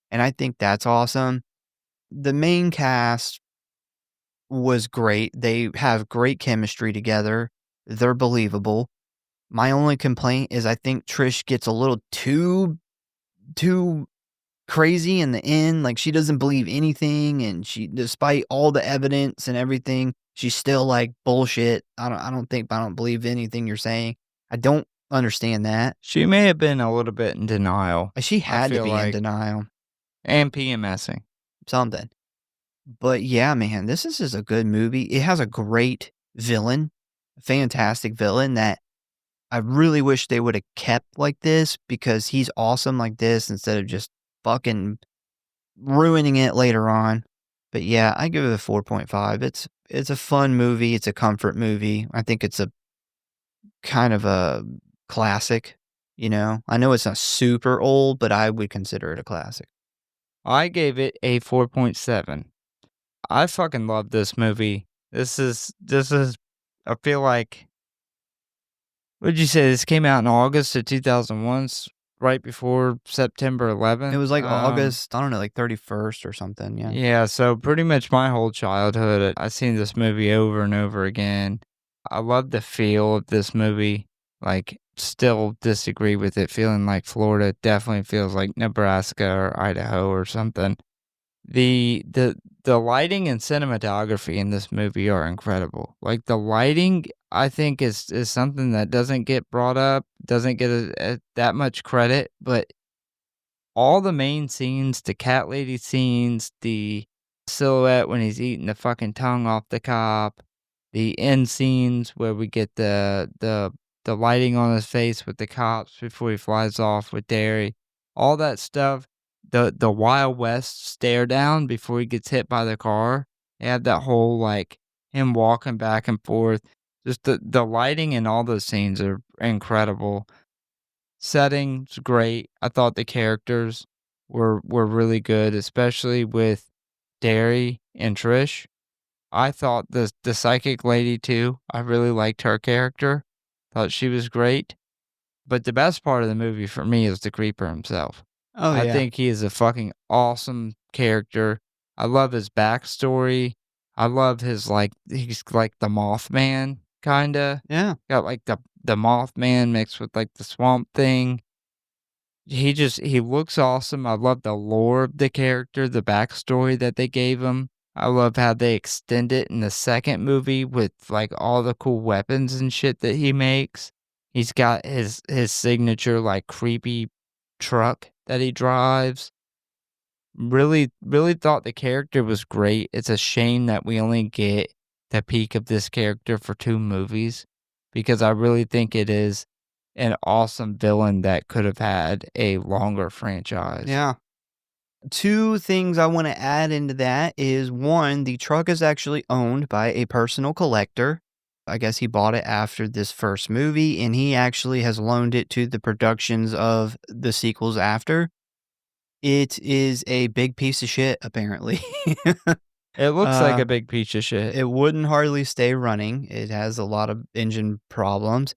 And I think that's awesome. The main cast was great. They have great chemistry together. They're believable. My only complaint is I think Trish gets a little too crazy in the end. Like, she doesn't believe anything, and she, despite all the evidence and everything, she's still like, bullshit. I don't believe anything you're saying. I don't understand that. She may have been a little bit in denial. She had to feel be in like. denial. And PMSing. Something. But yeah, man, this is just a good movie. It has a great villain, fantastic villain that I really wish they would have kept like this, because he's awesome like this instead of just fucking ruining it later on. But yeah, I give it a 4.5. It's a fun movie. It's a comfort movie. I think it's a kind of a classic, I know it's not super old, but I would consider it a classic. I gave it a 4.7. I fucking love this movie. This is I feel like, what'd you say? This came out in August of 2001, right before September 11th. It was like August, I don't know, like 31st or something. Yeah. Yeah, so pretty much my whole childhood, I've seen this movie over and over again. I love the feel of this movie. Like, still disagree with it feeling like Florida. Definitely feels like Nebraska or Idaho or something. The lighting and cinematography in this movie are incredible. Like, the lighting, I think, is something that doesn't get brought up, doesn't get that much credit, but all the main scenes, the cat lady scenes, the silhouette when he's eating the fucking tongue off the cop, the end scenes where we get the lighting on his face with the cops before he flies off with Derry, all that stuff, the Wild West stare down before he gets hit by the car. They have that whole, like, him walking back and forth. Just the lighting in all those scenes are incredible. Setting's great. I thought the characters were really good, especially with Derry and Trish. I thought the psychic lady too. I really liked her character. Thought she was great. But the best part of the movie for me is the creeper himself. Oh, I yeah. think he is a fucking awesome character. I love his backstory. I love his, like, he's like the Mothman, kinda. Yeah. Got like the Mothman mixed with like the Swamp Thing. He looks awesome. I love the lore of the character, the backstory that they gave him. I love how they extend it in the second movie with, like, all the cool weapons and shit that he makes. He's got his signature, like, creepy truck that he drives. Really thought the character was great. It's a shame that we only get the peak of this character for 2 movies, because I really think it is an awesome villain that could have had a longer franchise. Yeah. 2 things I wanna add into that is, 1, the truck is actually owned by a personal collector. I guess he bought it after this first movie, and he actually has loaned it to the productions of the sequels after. It is a big piece of shit, apparently. It looks like Uh, a big piece of shit. it wouldn't hardly stay running. It has a lot of engine problems,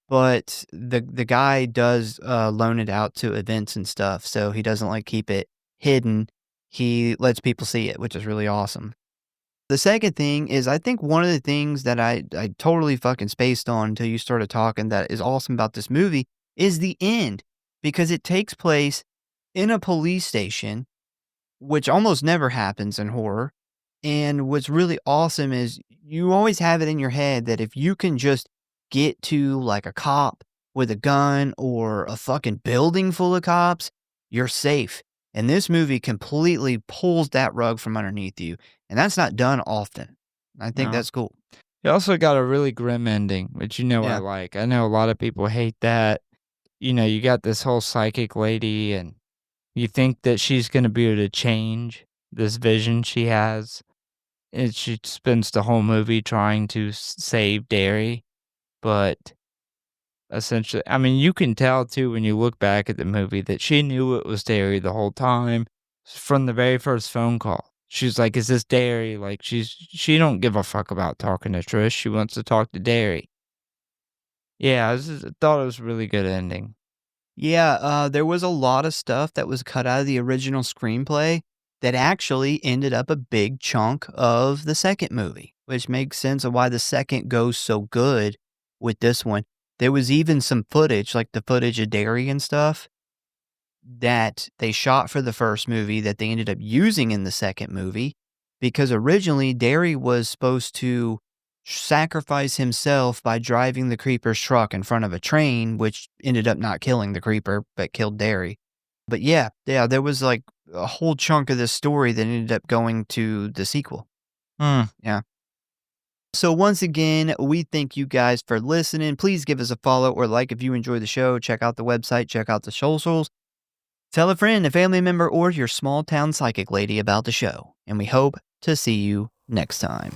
but the guy does, loan it out to events and stuff, so he doesn't, like, keep it hidden. He lets people see it, which is really awesome. The second thing is, I think one of the things that I totally fucking spaced on until you started talking that is awesome about this movie is the end, because it takes place in a police station, which almost never happens in horror. And what's really awesome is you always have it in your head that if you can just get to like a cop with a gun or a fucking building full of cops, you're safe. And this movie completely pulls that rug from underneath you. And that's not done often. I think No. that's cool. It also got a really grim ending, which, I Yeah. like. I know a lot of people hate that. You got this whole psychic lady, and you think that she's gonna be able to change this vision she has, and she spends the whole movie trying to save Derry, but essentially, I mean, you can tell too when you look back at the movie that she knew it was Derry the whole time from the very first phone call. She's like, "Is this Derry?" Like, she don't give a fuck about talking to Trish. She wants to talk to Derry. Yeah, I thought it was a really good ending. Yeah, there was a lot of stuff that was cut out of the original screenplay that actually ended up a big chunk of the second movie, which makes sense of why the second goes so good with this one. There was even some footage, like the footage of Derry and stuff, that they shot for the first movie that they ended up using in the second movie, because originally Derry was supposed to sacrifice himself by driving the creeper's truck in front of a train, which ended up not killing the creeper, but killed Derry. But yeah, there was like a whole chunk of this story that ended up going to the sequel. Hmm. Yeah. So once again, we thank you guys for listening. Please give us a follow or like if you enjoy the show. Check out the website, check out the socials. Tell a friend, a family member, or your small town psychic lady about the show. And we hope to see you next time.